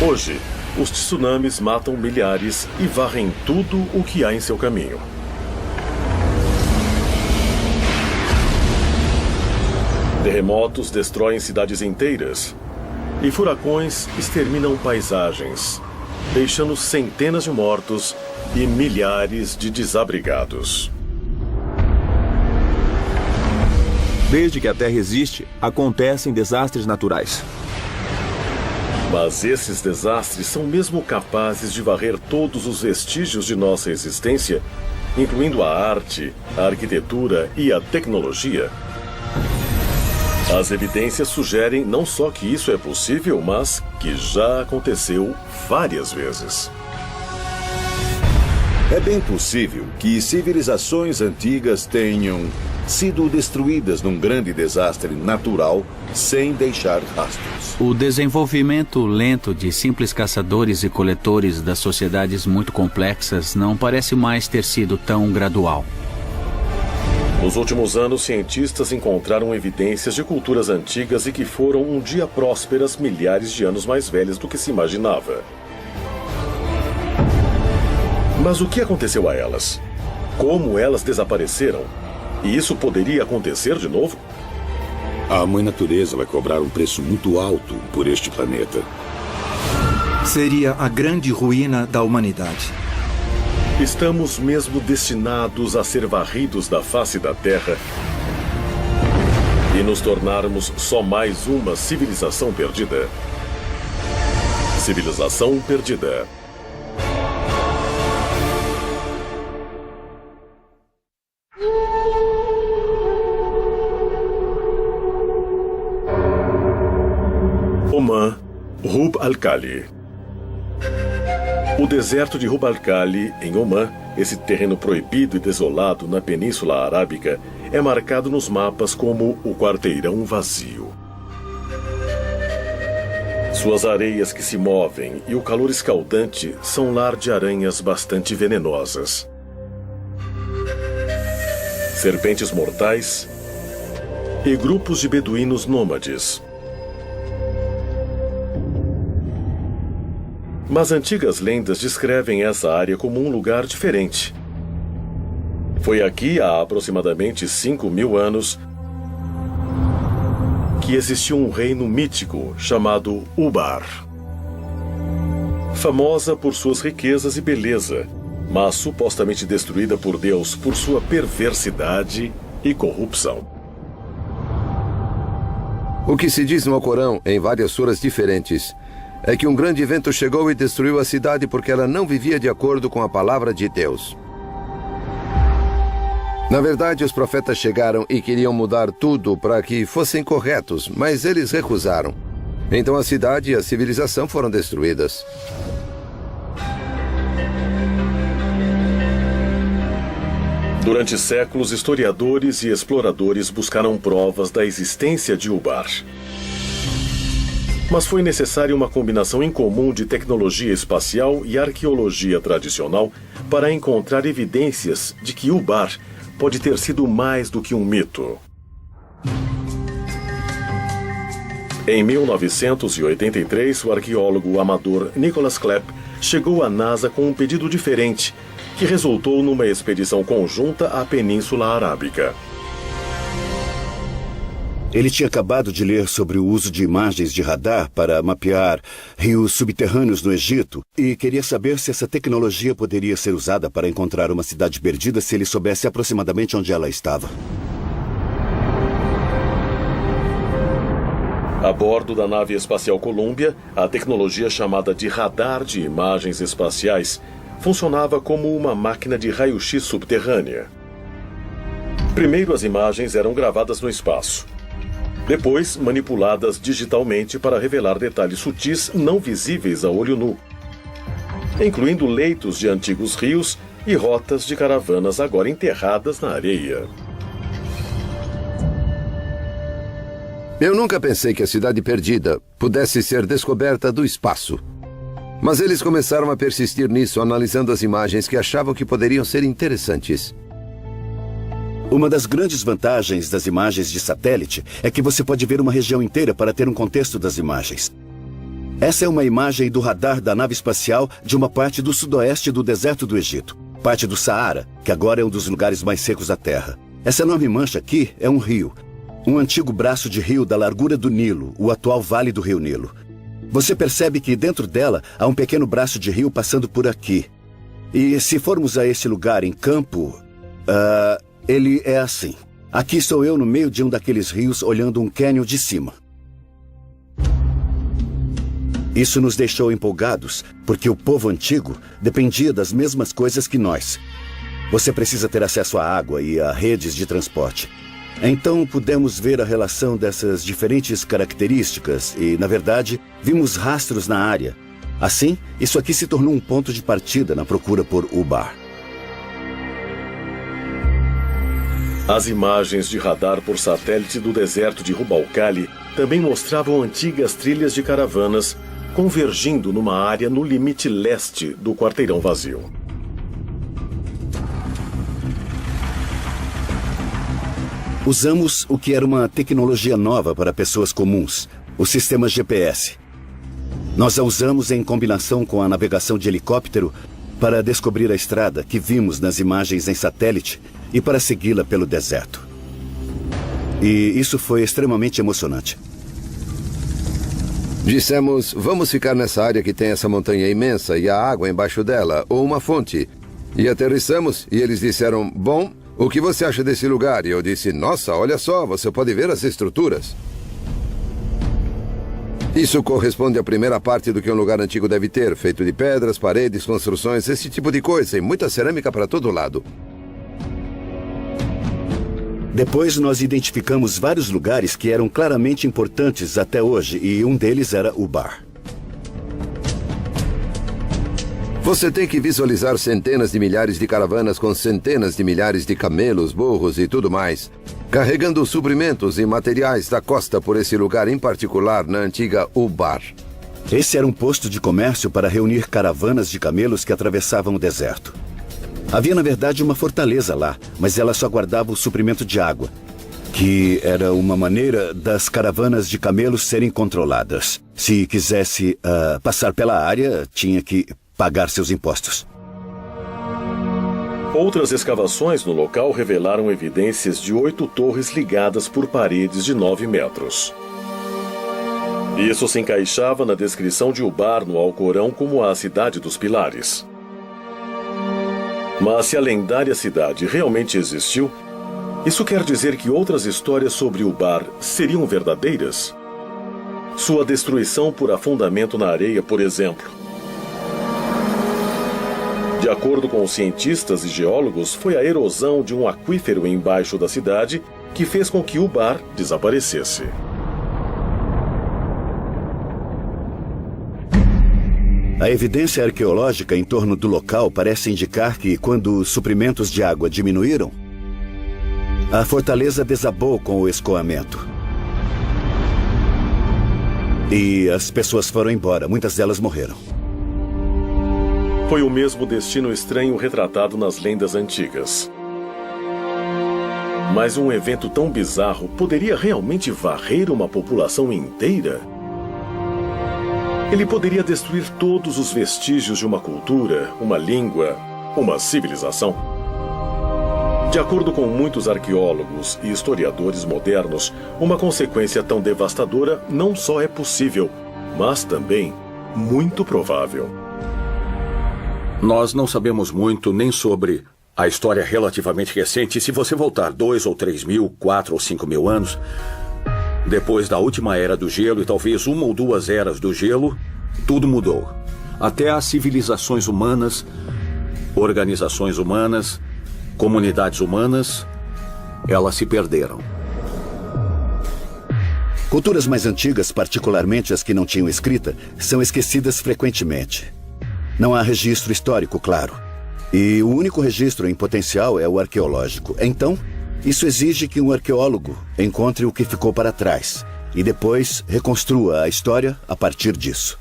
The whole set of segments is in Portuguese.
Hoje, os tsunamis matam milhares e varrem tudo o que há em seu caminho. Terremotos destroem cidades inteiras e furacões exterminam paisagens, deixando centenas de mortos e milhares de desabrigados. Desde que a Terra existe, acontecem desastres naturais. Mas esses desastres são mesmo capazes de varrer todos os vestígios de nossa existência, incluindo a arte, a arquitetura e a tecnologia? As evidências sugerem não só que isso é possível, mas que já aconteceu várias vezes. É bem possível que civilizações antigas tenham sido destruídas num grande desastre natural sem deixar rastros. O desenvolvimento lento de simples caçadores e coletores das sociedades muito complexas não parece mais ter sido tão gradual. Nos últimos anos, cientistas encontraram evidências de culturas antigas e que foram um dia prósperas milhares de anos mais velhas do que se imaginava. Mas o que aconteceu a elas? Como elas desapareceram? E isso poderia acontecer de novo? A Mãe Natureza vai cobrar um preço muito alto por este planeta. Seria a grande ruína da humanidade. Estamos mesmo destinados a ser varridos da face da Terra e nos tornarmos só mais uma civilização perdida. Civilização perdida. Oman, Rub al-Khali. O deserto de Rub al-Khali, em Oman, esse terreno proibido e desolado na Península Arábica, é marcado nos mapas como o quarteirão vazio. Suas areias que se movem e o calor escaldante são lar de aranhas bastante venenosas, serpentes mortais e grupos de beduínos nômades. Mas antigas lendas descrevem essa área como um lugar diferente. Foi aqui, há aproximadamente 5.000 anos, que existiu um reino mítico chamado Ubar. Famosa por suas riquezas e beleza, mas supostamente destruída por Deus por sua perversidade e corrupção. O que se diz no Alcorão, em várias suras diferentes, é que um grande vento chegou e destruiu a cidade porque ela não vivia de acordo com a palavra de Deus. Na verdade, os profetas chegaram e queriam mudar tudo para que fossem corretos, mas eles recusaram. Então a cidade e a civilização foram destruídas. Durante séculos, historiadores e exploradores buscaram provas da existência de Ubar. Mas foi necessária uma combinação incomum de tecnologia espacial e arqueologia tradicional para encontrar evidências de que Ubar pode ter sido mais do que um mito. Em 1983, o arqueólogo amador Nicholas Klepp chegou à NASA com um pedido diferente, que resultou numa expedição conjunta à Península Arábica. Ele tinha acabado de ler sobre o uso de imagens de radar para mapear rios subterrâneos no Egito e queria saber se essa tecnologia poderia ser usada para encontrar uma cidade perdida se ele soubesse aproximadamente onde ela estava. A bordo da nave espacial Columbia, a tecnologia chamada de radar de imagens espaciais funcionava como uma máquina de raio-x subterrânea. Primeiro, as imagens eram gravadas no espaço. Depois, manipuladas digitalmente para revelar detalhes sutis não visíveis a olho nu, incluindo leitos de antigos rios e rotas de caravanas agora enterradas na areia. Eu nunca pensei que a cidade perdida pudesse ser descoberta do espaço. Mas eles começaram a persistir nisso, analisando as imagens que achavam que poderiam ser interessantes. Uma das grandes vantagens das imagens de satélite é que você pode ver uma região inteira para ter um contexto das imagens. Essa é uma imagem do radar da nave espacial de uma parte do sudoeste do deserto do Egito, parte do Saara, que agora é um dos lugares mais secos da Terra. Essa enorme mancha aqui é um rio, um antigo braço de rio da largura do Nilo, o atual Vale do Rio Nilo. Você percebe que dentro dela há um pequeno braço de rio passando por aqui. E se formos a esse lugar em campo, ele é assim. Aqui estou eu no meio de um daqueles rios olhando um cânion de cima. Isso nos deixou empolgados, porque o povo antigo dependia das mesmas coisas que nós. Você precisa ter acesso à água e a redes de transporte. Então pudemos ver a relação dessas diferentes características e, na verdade, vimos rastros na área. Assim, isso aqui se tornou um ponto de partida na procura por Ubar. As imagens de radar por satélite do deserto de Rub al-Khali também mostravam antigas trilhas de caravanas convergindo numa área no limite leste do quarteirão vazio. Usamos o que era uma tecnologia nova para pessoas comuns, o sistema GPS. Nós a usamos em combinação com a navegação de helicóptero para descobrir a estrada que vimos nas imagens em satélite e para segui-la pelo deserto. E isso foi extremamente emocionante. Dissemos, vamos ficar nessa área que tem essa montanha imensa e a água embaixo dela, ou uma fonte. E aterrissamos e eles disseram, bom, o que você acha desse lugar? E eu disse, nossa, olha só, você pode ver as estruturas. Isso corresponde à primeira parte do que um lugar antigo deve ter, feito de pedras, paredes, construções, esse tipo de coisa, e muita cerâmica para todo lado. Depois nós identificamos vários lugares que eram claramente importantes até hoje, e um deles era Ubar. Você tem que visualizar centenas de milhares de caravanas com centenas de milhares de camelos, burros e tudo mais, carregando suprimentos e materiais da costa por esse lugar em particular na antiga Ubar. Esse era um posto de comércio para reunir caravanas de camelos que atravessavam o deserto. Havia, na verdade, uma fortaleza lá, mas ela só guardava o suprimento de água, que era uma maneira das caravanas de camelos serem controladas. Se quisesse passar pela área, tinha que pagar seus impostos. Outras escavações no local revelaram evidências de 8 torres ligadas por paredes de 9 metros. Isso se encaixava na descrição de Ubar no Alcorão como a cidade dos pilares. Mas se a lendária cidade realmente existiu, isso quer dizer que outras histórias sobre Ubar seriam verdadeiras? Sua destruição por afundamento na areia, por exemplo. De acordo com os cientistas e geólogos, foi a erosão de um aquífero embaixo da cidade que fez com que Ubar desaparecesse. A evidência arqueológica em torno do local parece indicar que, quando os suprimentos de água diminuíram, a fortaleza desabou com o escoamento. E as pessoas foram embora, muitas delas morreram. Foi o mesmo destino estranho retratado nas lendas antigas. Mas um evento tão bizarro poderia realmente varrer uma população inteira? Ele poderia destruir todos os vestígios de uma cultura, uma língua, uma civilização. De acordo com muitos arqueólogos e historiadores modernos, uma consequência tão devastadora não só é possível, mas também muito provável. Nós não sabemos muito nem sobre a história relativamente recente. Se você voltar 2 ou 3 mil, 4 ou 5 mil anos, depois da última era do gelo e talvez 1 ou 2 eras do gelo, tudo mudou. Até as civilizações humanas, organizações humanas, comunidades humanas, elas se perderam. Culturas mais antigas, particularmente as que não tinham escrita, são esquecidas frequentemente. Não há registro histórico, claro. E o único registro em potencial é o arqueológico. Então, isso exige que um arqueólogo encontre o que ficou para trás e depois reconstrua a história a partir disso.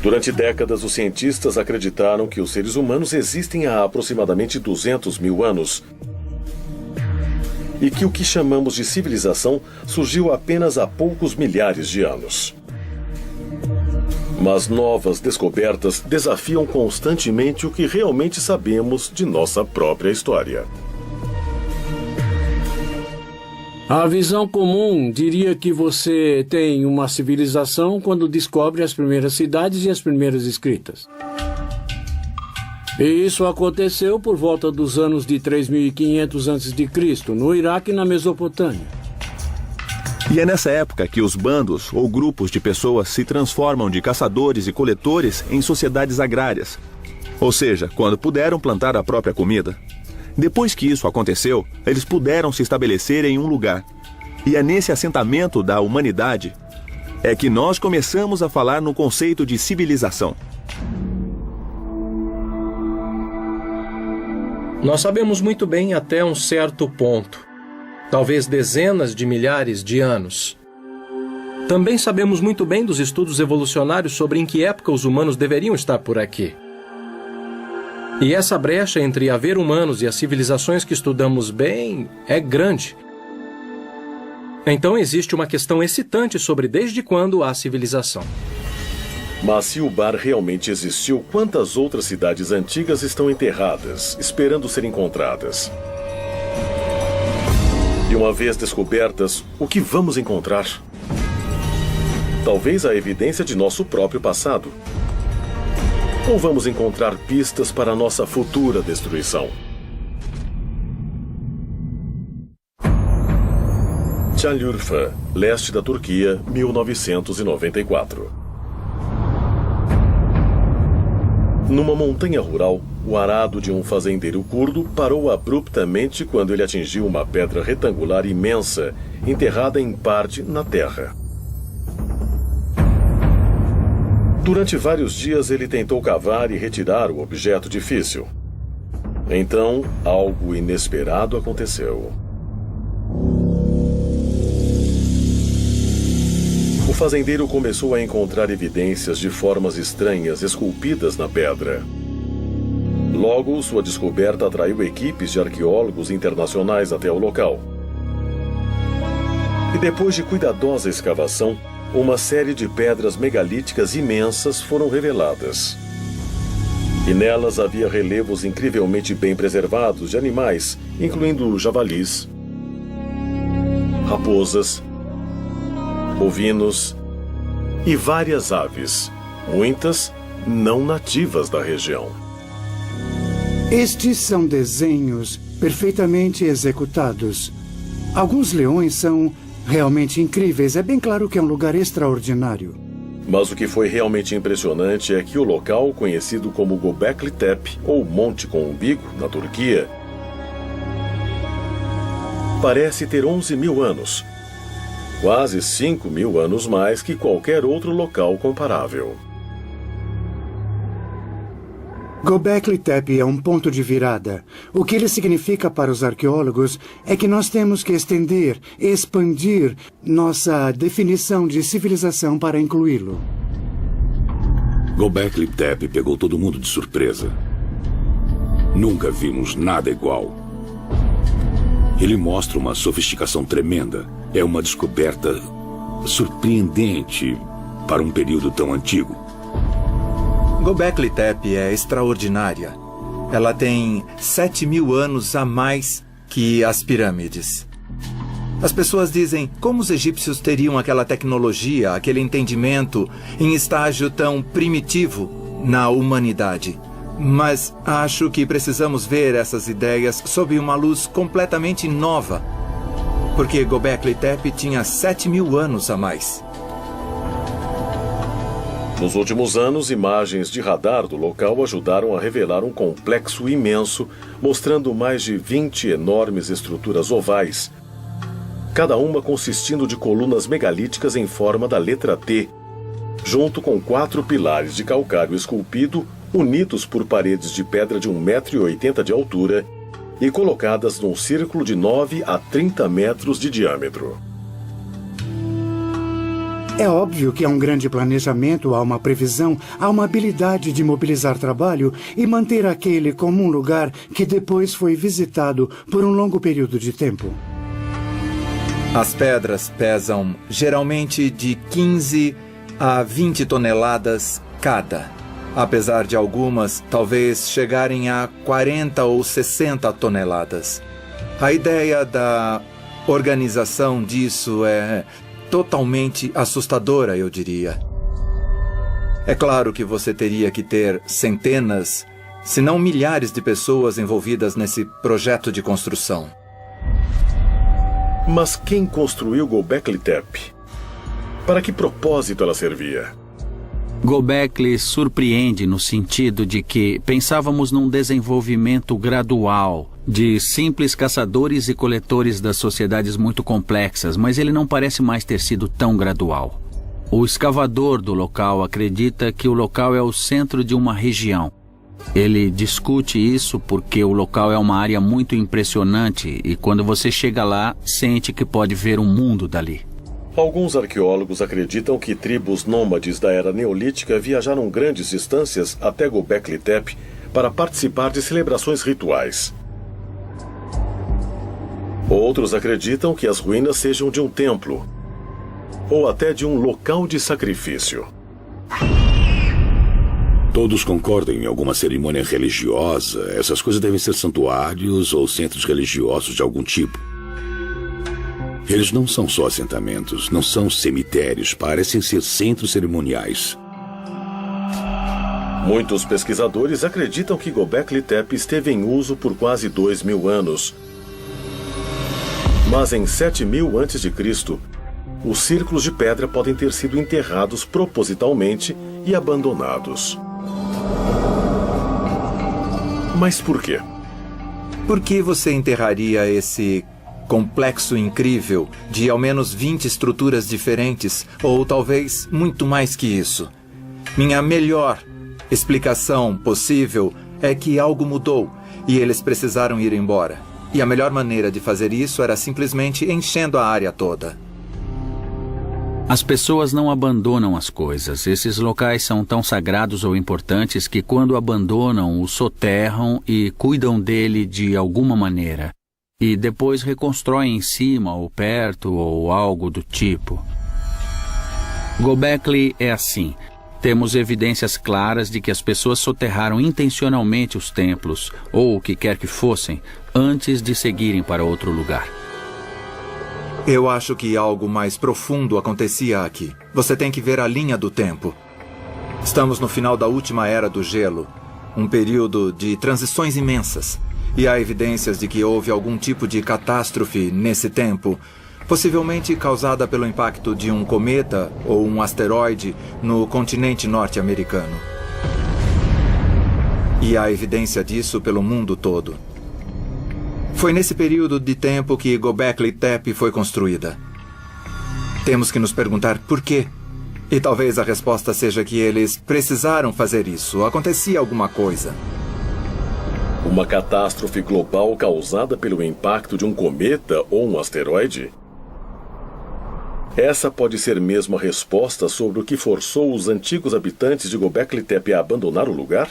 Durante décadas, os cientistas acreditaram que os seres humanos existem há aproximadamente 200 mil anos. e que o que chamamos de civilização surgiu apenas há poucos milhares de anos. Mas novas descobertas desafiam constantemente o que realmente sabemos de nossa própria história. A visão comum diria que você tem uma civilização quando descobre as primeiras cidades e as primeiras escritas. E isso aconteceu por volta dos anos de 3.500 a.C., no Iraque e na Mesopotâmia. E é nessa época que os bandos ou grupos de pessoas se transformam de caçadores e coletores em sociedades agrárias. Ou seja, quando puderam plantar a própria comida. Depois que isso aconteceu, eles puderam se estabelecer em um lugar. E é nesse assentamento da humanidade é que nós começamos a falar no conceito de civilização. Nós sabemos muito bem até um certo ponto, talvez dezenas de milhares de anos. Também sabemos muito bem dos estudos evolucionários sobre em que época os humanos deveriam estar por aqui. E essa brecha entre haver humanos e as civilizações que estudamos bem é grande. Então existe uma questão excitante sobre desde quando há civilização. Mas se o bar realmente existiu, quantas outras cidades antigas estão enterradas, esperando ser encontradas? E uma vez descobertas, o que vamos encontrar? Talvez a evidência de nosso próprio passado. Ou vamos encontrar pistas para a nossa futura destruição? Çayırfa, leste da Turquia, 1994. Numa montanha rural, o arado de um fazendeiro curdo parou abruptamente quando ele atingiu uma pedra retangular imensa, enterrada em parte na terra. Durante vários dias ele tentou cavar e retirar o objeto difícil. Então, algo inesperado aconteceu. O fazendeiro começou a encontrar evidências de formas estranhas esculpidas na pedra. Logo, sua descoberta atraiu equipes de arqueólogos internacionais até o local. E depois de cuidadosa escavação, uma série de pedras megalíticas imensas foram reveladas. E nelas havia relevos incrivelmente bem preservados de animais, incluindo javalis, raposas, bovinos e várias aves, muitas não nativas da região. Estes são desenhos perfeitamente executados. Alguns leões são realmente incríveis. É bem claro que é um lugar extraordinário. Mas o que foi realmente impressionante é que o local, conhecido como Göbekli Tepe, ou Monte com Umbigo, na Turquia, parece ter 11.000 anos. Quase 5.000 anos mais que qualquer outro local comparável. Göbekli Tepe é um ponto de virada. O que ele significa para os arqueólogos é que nós temos que estender, expandir nossa definição de civilização para incluí-lo. Göbekli Tepe pegou todo mundo de surpresa. Nunca vimos nada igual. Ele mostra uma sofisticação tremenda. É uma descoberta surpreendente para um período tão antigo. Göbekli Tepe é extraordinária. Ela tem 7.000 anos a mais que as pirâmides. As pessoas dizem como os egípcios teriam aquela tecnologia, aquele entendimento em estágio tão primitivo na humanidade. Mas acho que precisamos ver essas ideias sob uma luz completamente nova. Porque Göbekli Tepe tinha 7.000 anos a mais. Nos últimos anos, imagens de radar do local ajudaram a revelar um complexo imenso, mostrando mais de 20 enormes estruturas ovais, cada uma consistindo de colunas megalíticas em forma da letra T, junto com 4 pilares de calcário esculpido, unidos por paredes de pedra de 1,80 m de altura e colocadas num círculo de 9 a 30 metros de diâmetro. É óbvio que há um grande planejamento, há uma previsão, há uma habilidade de mobilizar trabalho e manter aquele como um lugar que depois foi visitado por um longo período de tempo. As pedras pesam geralmente de 15 a 20 toneladas cada, apesar de algumas talvez chegarem a 40 ou 60 toneladas. A ideia da organização disso é totalmente assustadora, eu diria. É claro que você teria que ter centenas, se não milhares de pessoas envolvidas nesse projeto de construção. Mas quem construiu Göbekli Tepe? Para que propósito ela servia? Göbekli surpreende no sentido de que pensávamos num desenvolvimento gradual de simples caçadores e coletores das sociedades muito complexas, mas ele não parece mais ter sido tão gradual. O escavador do local acredita que o local é o centro de uma região. Ele discute isso porque o local é uma área muito impressionante e quando você chega lá, sente que pode ver um mundo dali. Alguns arqueólogos acreditam que tribos nômades da era neolítica viajaram grandes distâncias até Göbekli Tepe para participar de celebrações rituais. Outros acreditam que as ruínas sejam de um templo ou até de um local de sacrifício. Todos concordam em alguma cerimônia religiosa. Essas coisas devem ser santuários ou centros religiosos de algum tipo. Eles não são só assentamentos, não são cemitérios, parecem ser centros cerimoniais. Muitos pesquisadores acreditam que Göbekli Tepe esteve em uso por quase 2.000 anos. Mas em 7.000 a.C., os círculos de pedra podem ter sido enterrados propositalmente e abandonados. Mas por quê? Por que você enterraria esse complexo incrível de ao menos 20 estruturas diferentes, ou talvez muito mais que isso? Minha melhor explicação possível é que algo mudou e eles precisaram ir embora. E a melhor maneira de fazer isso era simplesmente enchendo a área toda. As pessoas não abandonam as coisas. Esses locais são tão sagrados ou importantes que quando abandonam, o soterram e cuidam dele de alguma maneira. E depois reconstroem em cima ou perto ou algo do tipo. Göbekli é assim. Temos evidências claras de que as pessoas soterraram intencionalmente os templos, ou o que quer que fossem, antes de seguirem para outro lugar. Eu acho que algo mais profundo acontecia aqui. Você tem que ver a linha do tempo. Estamos no final da última era do gelo, um período de transições imensas. E há evidências de que houve algum tipo de catástrofe nesse tempo, possivelmente causada pelo impacto de um cometa ou um asteroide no continente norte-americano. E há evidência disso pelo mundo todo. Foi nesse período de tempo que Göbekli Tepe foi construída. Temos que nos perguntar por quê. E talvez a resposta seja que eles precisaram fazer isso. Acontecia alguma coisa. Uma catástrofe global causada pelo impacto de um cometa ou um asteroide? Essa pode ser mesmo a resposta sobre o que forçou os antigos habitantes de Göbekli Tepe a abandonar o lugar?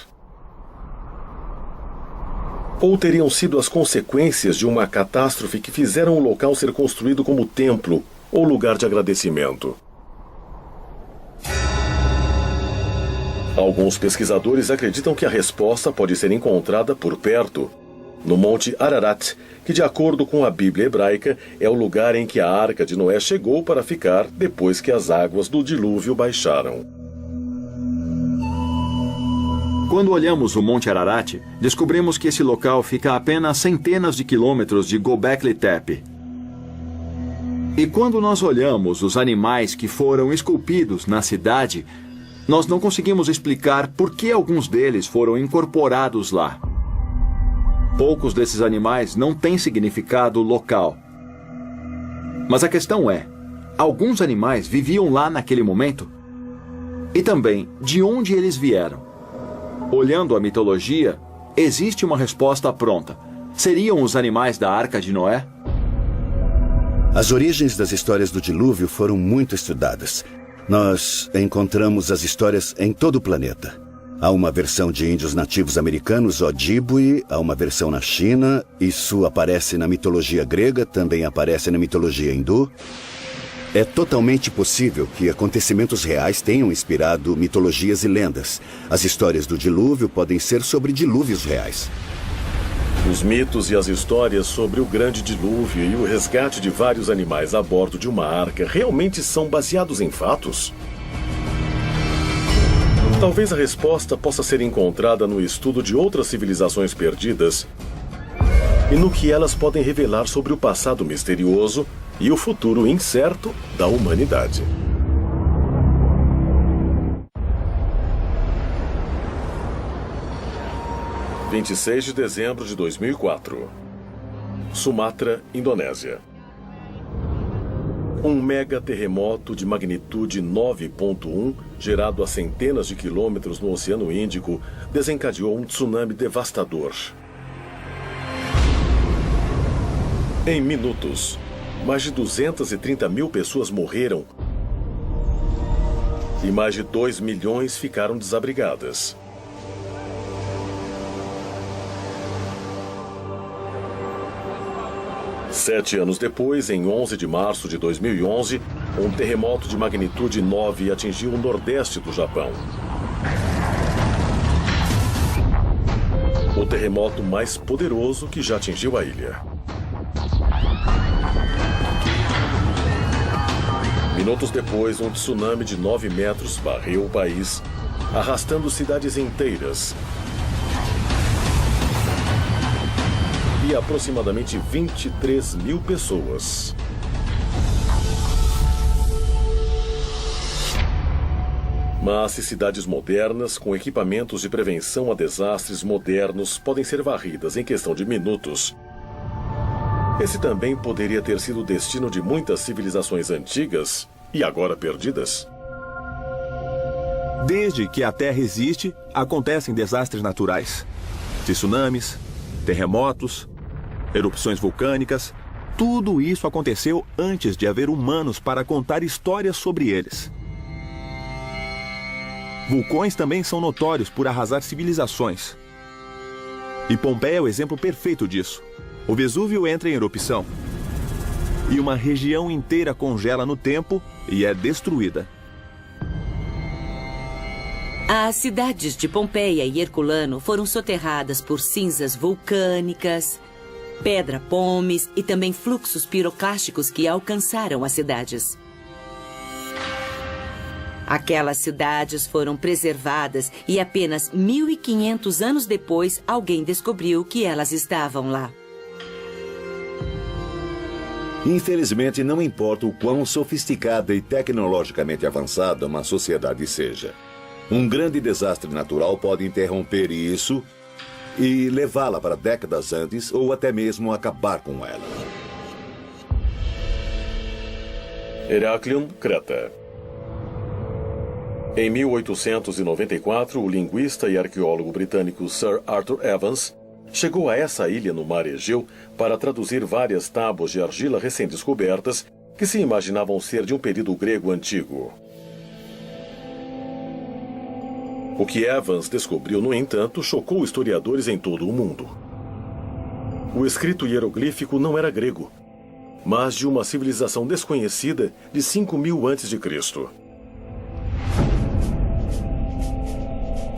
Ou teriam sido as consequências de uma catástrofe que fizeram o local ser construído como templo ou lugar de agradecimento? Alguns pesquisadores acreditam que a resposta pode ser encontrada por perto, no Monte Ararat, que, de acordo com a Bíblia hebraica, é o lugar em que a Arca de Noé chegou para ficar depois que as águas do dilúvio baixaram. Quando olhamos o Monte Ararat, descobrimos que esse local fica a apenas centenas de quilômetros de Göbekli Tepe. E quando nós olhamos os animais que foram esculpidos na cidade, nós não conseguimos explicar por que alguns deles foram incorporados lá. Poucos desses animais não têm significado local. Mas a questão é, alguns animais viviam lá naquele momento? E também, de onde eles vieram? Olhando a mitologia, existe uma resposta pronta. Seriam os animais da Arca de Noé? As origens das histórias do dilúvio foram muito estudadas. Nós encontramos as histórias em todo o planeta. Há uma versão de índios nativos americanos, Ojibwe, há uma versão na China, isso aparece na mitologia grega, também aparece na mitologia hindu. É totalmente possível que acontecimentos reais tenham inspirado mitologias e lendas. As histórias do dilúvio podem ser sobre dilúvios reais. Os mitos e as histórias sobre o grande dilúvio e o resgate de vários animais a bordo de uma arca realmente são baseados em fatos? Talvez a resposta possa ser encontrada no estudo de outras civilizações perdidas e no que elas podem revelar sobre o passado misterioso e o futuro incerto da humanidade. – 26 de dezembro de 2004. Sumatra, Indonésia. Um mega terremoto de magnitude 9.1, gerado a centenas de quilômetros no Oceano Índico, desencadeou um tsunami devastador. Em minutos, mais de 230 mil pessoas morreram e mais de 2 milhões ficaram desabrigadas. Sete anos depois, em 11 de março de 2011, um terremoto de magnitude 9 atingiu o nordeste do Japão. O terremoto mais poderoso que já atingiu a ilha. Minutos depois, um tsunami de 9 metros varreu o país, arrastando cidades inteiras e aproximadamente 23 mil pessoas. Mas se cidades modernas, com equipamentos de prevenção a desastres modernos, podem ser varridas em questão de minutos, esse também poderia ter sido o destino de muitas civilizações antigas e agora perdidas. Desde que a Terra existe, acontecem desastres naturais. Tsunamis, terremotos, erupções vulcânicas. Tudo isso aconteceu antes de haver humanos para contar histórias sobre eles. Vulcões também são notórios por arrasar civilizações. E Pompeia é o exemplo perfeito disso. O Vesúvio entra em erupção e uma região inteira congela no tempo e é destruída. As cidades de Pompeia e Herculano foram soterradas por cinzas vulcânicas, pedra pómeis e também fluxos piroclásticos que alcançaram as cidades. Aquelas cidades foram preservadas e apenas 1.500 anos depois alguém descobriu que elas estavam lá. Infelizmente, não importa o quão sofisticada e tecnologicamente avançada uma sociedade seja, um grande desastre natural pode interromper isso e levá-la para décadas antes ou até mesmo acabar com ela. Heraklion, Creta. Em 1894, o linguista e arqueólogo britânico Sir Arthur Evans chegou a essa ilha no mar Egeu para traduzir várias tábuas de argila recém-descobertas que se imaginavam ser de um período grego antigo. O que Evans descobriu, no entanto, chocou historiadores em todo o mundo. O escrito hieroglífico não era grego, mas de uma civilização desconhecida de 5.000 a.C.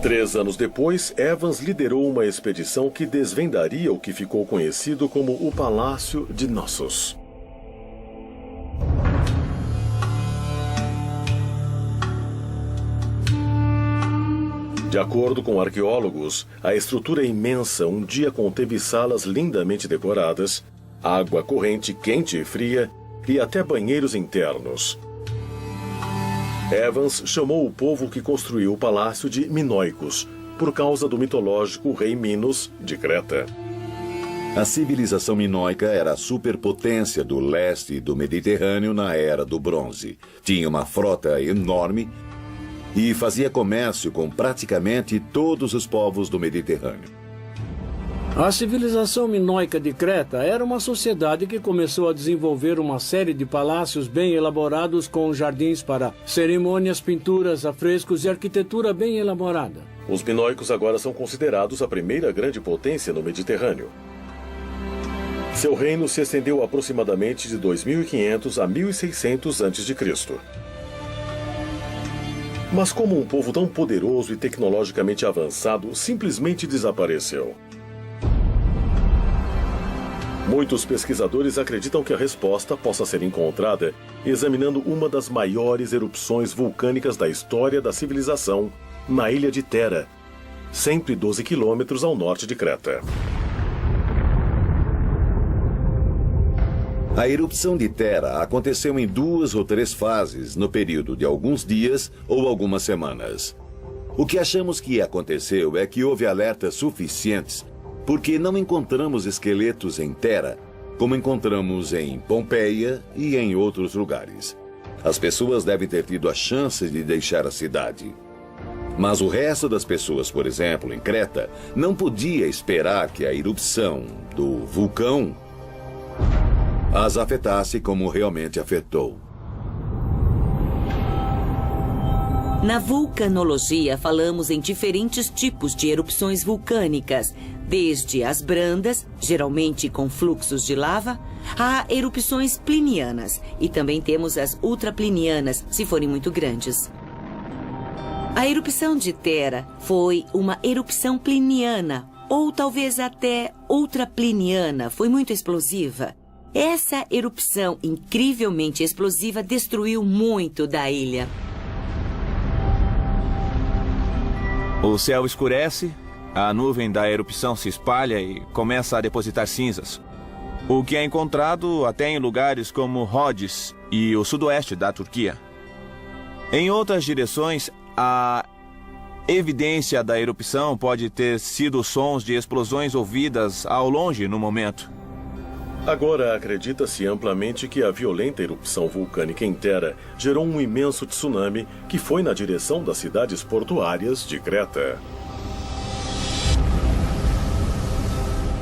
3 anos depois, Evans liderou uma expedição que desvendaria o que ficou conhecido como o Palácio de Knossos. De acordo com arqueólogos, a estrutura imensa um dia conteve salas lindamente decoradas, água corrente quente e fria e até banheiros internos. Evans chamou o povo que construiu o palácio de Minoicos, por causa do mitológico rei Minos de Creta. A civilização minoica era a superpotência do leste do Mediterrâneo na Era do Bronze. Tinha uma frota enorme e fazia comércio com praticamente todos os povos do Mediterrâneo. A civilização minoica de Creta era uma sociedade que começou a desenvolver uma série de palácios bem elaborados com jardins para cerimônias, pinturas, afrescos e arquitetura bem elaborada. Os minoicos agora são considerados a primeira grande potência no Mediterrâneo. Seu reino se estendeu aproximadamente de 2500 a 1600 a.C. Mas como um povo tão poderoso e tecnologicamente avançado simplesmente desapareceu? Muitos pesquisadores acreditam que a resposta possa ser encontrada examinando uma das maiores erupções vulcânicas da história da civilização, na ilha de Thera, 112 quilômetros ao norte de Creta. A erupção de Thera aconteceu em 2 ou 3 fases, no período de alguns dias ou algumas semanas. O que achamos que aconteceu é que houve alertas suficientes porque não encontramos esqueletos em Thera, como encontramos em Pompeia e em outros lugares. As pessoas devem ter tido a chance de deixar a cidade. Mas o resto das pessoas, por exemplo, em Creta, não podia esperar que a erupção do vulcão as afetasse como realmente afetou. Na vulcanologia, falamos em diferentes tipos de erupções vulcânicas, desde as brandas, geralmente com fluxos de lava, a erupções plinianas, e também temos as ultraplinianas, se forem muito grandes. A erupção de Thera foi uma erupção pliniana, ou talvez até ultrapliniana, foi muito explosiva. Essa erupção incrivelmente explosiva destruiu muito da ilha. O céu escurece, a nuvem da erupção se espalha e começa a depositar cinzas. O que é encontrado até em lugares como Rhodes e o sudoeste da Turquia. Em outras direções, a evidência da erupção pode ter sido sons de explosões ouvidas ao longe no momento. Agora acredita-se amplamente que a violenta erupção vulcânica em Thera gerou um imenso tsunami que foi na direção das cidades portuárias de Creta.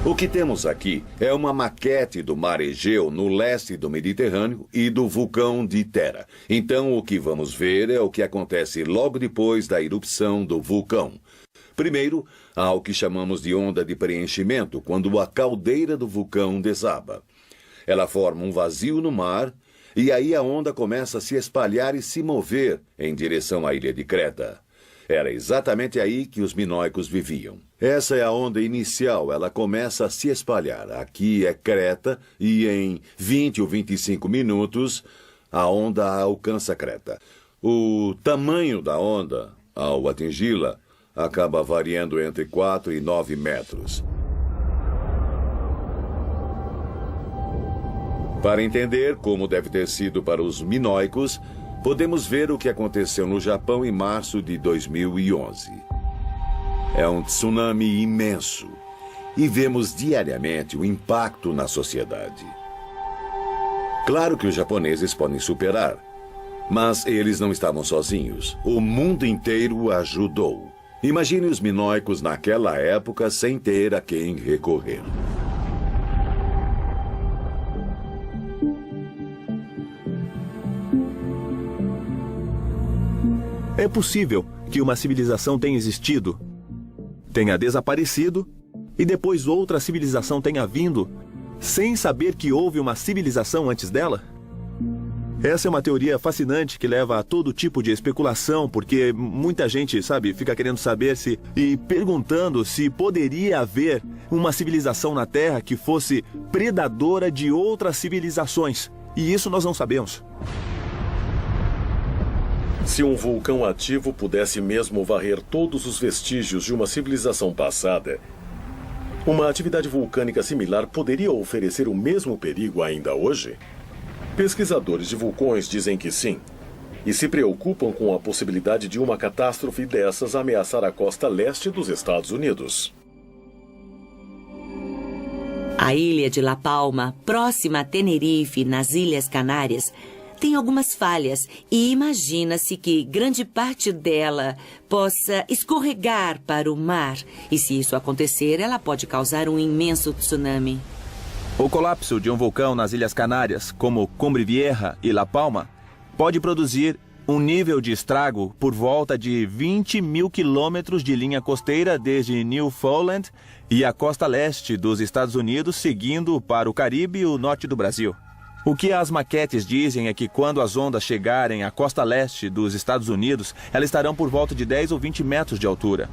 O que temos aqui é uma maquete do mar Egeu no leste do Mediterrâneo e do vulcão de Thera. Então, o que vamos ver é o que acontece logo depois da erupção do vulcão. Primeiro, há o que chamamos de onda de preenchimento, quando a caldeira do vulcão desaba. Ela forma um vazio no mar, e aí a onda começa a se espalhar e se mover em direção à ilha de Creta. Era exatamente aí que os minoicos viviam. Essa é a onda inicial, ela começa a se espalhar. Aqui é Creta, e em 20 ou 25 minutos, a onda alcança Creta. O tamanho da onda, ao atingi-la, acaba variando entre 4 e 9 metros. Para entender como deve ter sido para os minoicos, podemos ver o que aconteceu no Japão em março de 2011. É um tsunami imenso e vemos diariamente o impacto na sociedade. Claro que os japoneses podem superar, mas eles não estavam sozinhos. O mundo inteiro ajudou. Imagine os minoicos naquela época sem ter a quem recorrer. É possível que uma civilização tenha existido, tenha desaparecido e depois outra civilização tenha vindo sem saber que houve uma civilização antes dela? Essa é uma teoria fascinante que leva a todo tipo de especulação, porque muita gente, fica querendo saber e perguntando se poderia haver uma civilização na Terra que fosse predadora de outras civilizações. E isso nós não sabemos. Se um vulcão ativo pudesse mesmo varrer todos os vestígios de uma civilização passada, uma atividade vulcânica similar poderia oferecer o mesmo perigo ainda hoje? Pesquisadores de vulcões dizem que sim, e se preocupam com a possibilidade de uma catástrofe dessas ameaçar a costa leste dos Estados Unidos. A ilha de La Palma, próxima a Tenerife, nas Ilhas Canárias, tem algumas falhas e imagina-se que grande parte dela possa escorregar para o mar. E se isso acontecer, ela pode causar um imenso tsunami. O colapso de um vulcão nas Ilhas Canárias, como Cumbre Vieja e La Palma, pode produzir um nível de estrago por volta de 20 mil quilômetros de linha costeira desde Newfoundland e a costa leste dos Estados Unidos, seguindo para o Caribe e o norte do Brasil. O que as maquetes dizem é que quando as ondas chegarem à costa leste dos Estados Unidos, elas estarão por volta de 10 ou 20 metros de altura.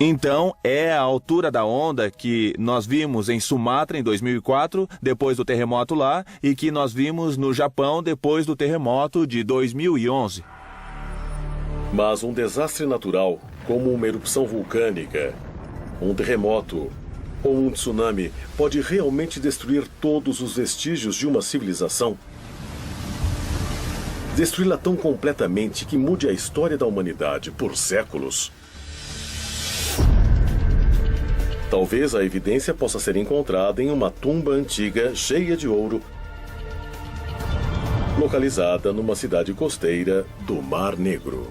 Então, é a altura da onda que nós vimos em Sumatra em 2004, depois do terremoto lá, e que nós vimos no Japão depois do terremoto de 2011. Mas um desastre natural, como uma erupção vulcânica, um terremoto ou um tsunami, pode realmente destruir todos os vestígios de uma civilização? Destruí-la tão completamente que mude a história da humanidade por séculos? Talvez a evidência possa ser encontrada em uma tumba antiga cheia de ouro, localizada numa cidade costeira do Mar Negro.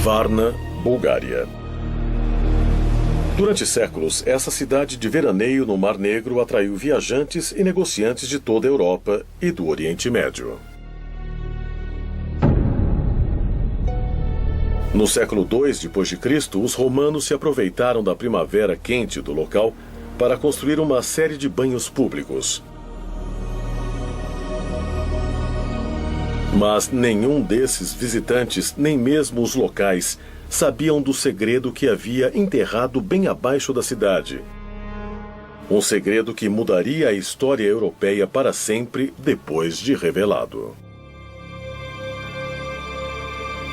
Varna, Bulgária. Durante séculos, essa cidade de veraneio no Mar Negro atraiu viajantes e negociantes de toda a Europa e do Oriente Médio. No século II d.C., os romanos se aproveitaram da primavera quente do local para construir uma série de banhos públicos. Mas nenhum desses visitantes, nem mesmo os locais, sabiam do segredo que havia enterrado bem abaixo da cidade. Um segredo que mudaria a história europeia para sempre depois de revelado.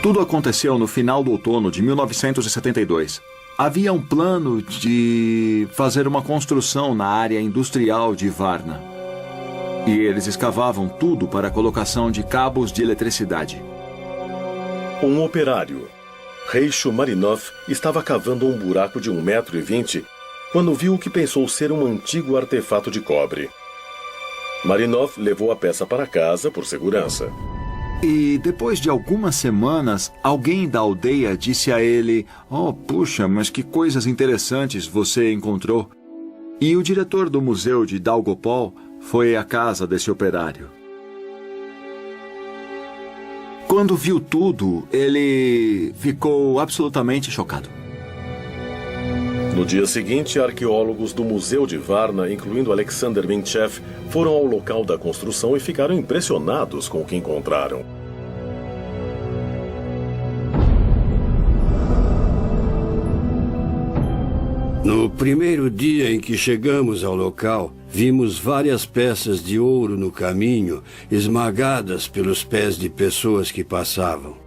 Tudo aconteceu no final do outono de 1972. Havia um plano de fazer uma construção na área industrial de Varna. E eles escavavam tudo para a colocação de cabos de eletricidade. Um operário, Reicho Marinov, estava cavando um buraco de 1,20 m quando viu o que pensou ser um antigo artefato de cobre. Marinov levou a peça para casa por segurança. E depois de algumas semanas, alguém da aldeia disse a ele: "Oh, puxa, mas que coisas interessantes você encontrou." E o diretor do museu de Daugopol foi à casa desse operário. Quando viu tudo, ele ficou absolutamente chocado. No dia seguinte, arqueólogos do Museu de Varna, incluindo Alexander Minchev, foram ao local da construção e ficaram impressionados com o que encontraram. No primeiro dia em que chegamos ao local, vimos várias peças de ouro no caminho, esmagadas pelos pés de pessoas que passavam.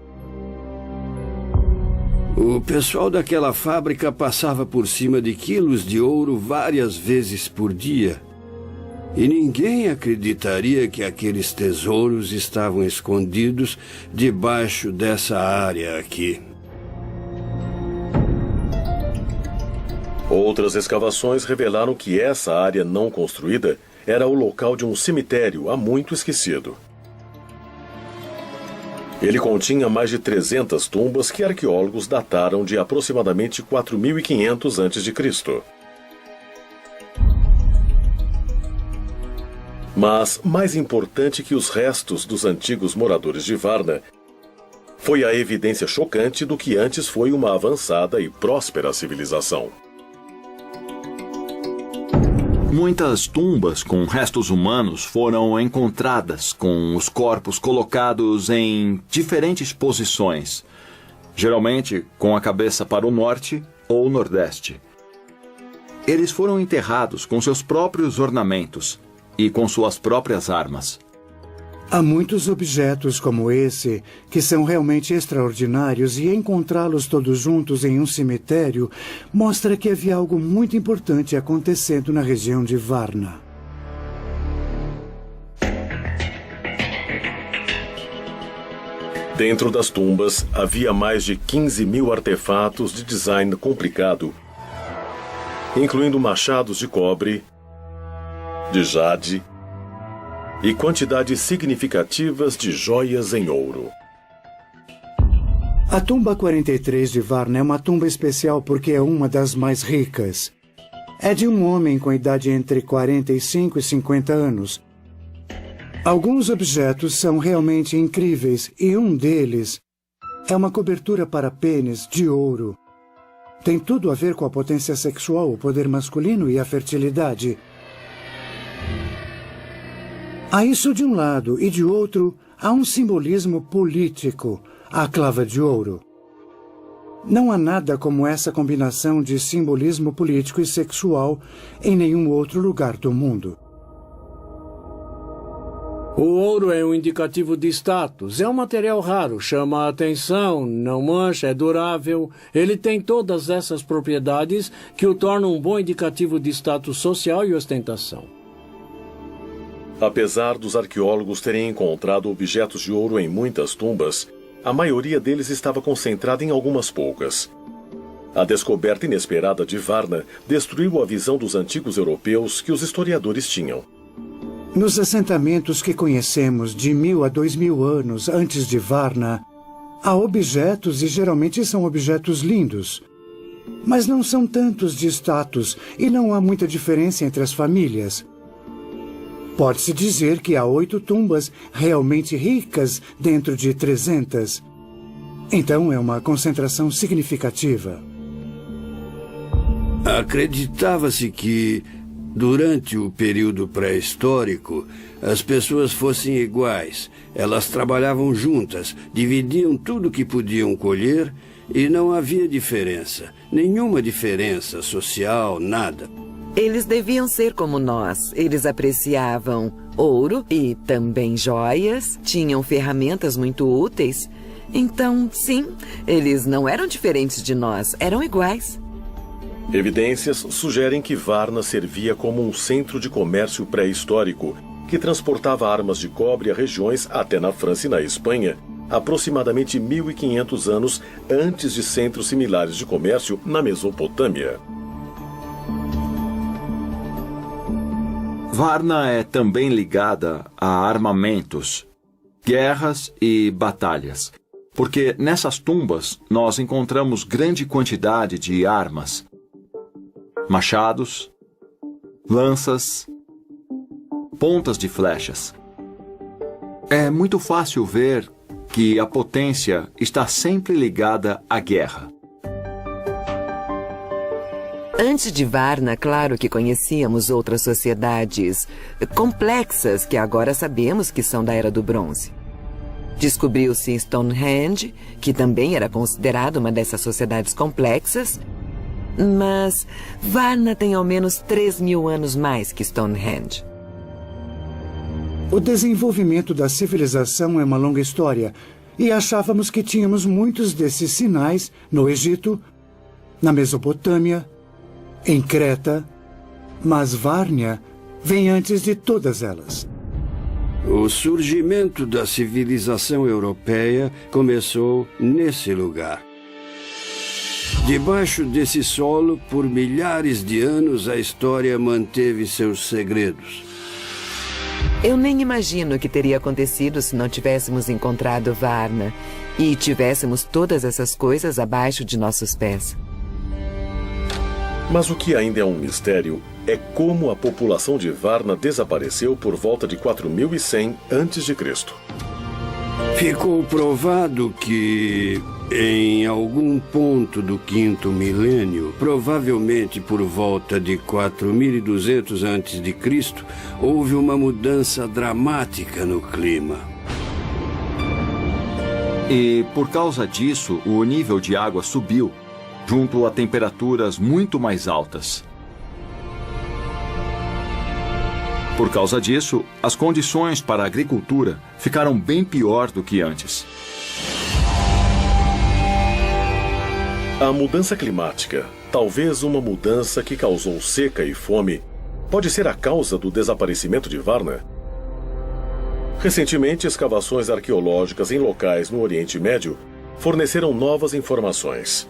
O pessoal daquela fábrica passava por cima de quilos de ouro várias vezes por dia. E ninguém acreditaria que aqueles tesouros estavam escondidos debaixo dessa área aqui. Outras escavações revelaram que essa área não construída era o local de um cemitério há muito esquecido. Ele continha mais de 300 tumbas que arqueólogos dataram de aproximadamente 4.500 a.C. Mas, mais importante que os restos dos antigos moradores de Varna, foi a evidência chocante do que antes foi uma avançada e próspera civilização. Muitas tumbas com restos humanos foram encontradas, com os corpos colocados em diferentes posições, geralmente com a cabeça para o norte ou nordeste. Eles foram enterrados com seus próprios ornamentos e com suas próprias armas. Há muitos objetos como esse que são realmente extraordinários e encontrá-los todos juntos em um cemitério mostra que havia algo muito importante acontecendo na região de Varna. Dentro das tumbas havia mais de 15.000 artefatos de design complicado, incluindo machados de cobre, de jade e quantidades significativas de joias em ouro. A tumba 43 de Varna é uma tumba especial porque é uma das mais ricas. é de um homem com idade entre 45 e 50 anos. Alguns objetos são realmente incríveis e um deles é uma cobertura para pênis de ouro. Tem tudo a ver com a potência sexual, o poder masculino e a fertilidade. Há isso de um lado, e de outro, há um simbolismo político, a clava de ouro. Não há nada como essa combinação de simbolismo político e sexual em nenhum outro lugar do mundo. O ouro é um indicativo de status. É um material raro, chama a atenção, não mancha, é durável. Ele tem todas essas propriedades que o tornam um bom indicativo de status social e ostentação. Apesar dos arqueólogos terem encontrado objetos de ouro em muitas tumbas, a maioria deles estava concentrada em algumas poucas. A descoberta inesperada de Varna destruiu a visão dos antigos europeus que os historiadores tinham. Nos assentamentos que conhecemos de 1000 a 2000 anos antes de Varna, há objetos e geralmente são objetos lindos. Mas não são tantos de status e não há muita diferença entre as famílias. Pode-se dizer que há 8 tumbas realmente ricas dentro de 300. Então é uma concentração significativa. Acreditava-se que, durante o período pré-histórico, as pessoas fossem iguais. Elas trabalhavam juntas, dividiam tudo que podiam colher e não havia diferença. Nenhuma diferença social, nada. Eles deviam ser como nós. Eles apreciavam ouro e também joias, tinham ferramentas muito úteis. Então, sim, eles não eram diferentes de nós, eram iguais. Evidências sugerem que Varna servia como um centro de comércio pré-histórico que transportava armas de cobre a regiões até na França e na Espanha, aproximadamente 1500 anos antes de centros similares de comércio na Mesopotâmia. Varna é também ligada a armamentos, guerras e batalhas, porque nessas tumbas nós encontramos grande quantidade de armas, machados, lanças, pontas de flechas. É muito fácil ver que a potência está sempre ligada à guerra. Antes de Varna, claro que conhecíamos outras sociedades complexas que agora sabemos que são da Era do Bronze. Descobriu-se Stonehenge, que também era considerado uma dessas sociedades complexas, mas Varna tem ao menos 3.000 anos mais que Stonehenge. O desenvolvimento da civilização é uma longa história e achávamos que tínhamos muitos desses sinais no Egito, na Mesopotâmia, em Creta, mas Varna vem antes de todas elas. O surgimento da civilização europeia começou nesse lugar. Debaixo desse solo, por milhares de anos, a história manteve seus segredos. Eu nem imagino o que teria acontecido se não tivéssemos encontrado Varna e tivéssemos todas essas coisas abaixo de nossos pés. Mas o que ainda é um mistério é como a população de Varna desapareceu por volta de 4100 a.C. Ficou provado que, em algum ponto do 5º milênio, provavelmente por volta de 4200 a.C., houve uma mudança dramática no clima. E, por causa disso, o nível de água subiu, junto a temperaturas muito mais altas. Por causa disso, as condições para a agricultura ficaram bem pior do que antes. A mudança climática, talvez uma mudança que causou seca e fome, pode ser a causa do desaparecimento de Varna? Recentemente, escavações arqueológicas em locais no Oriente Médio forneceram novas informações.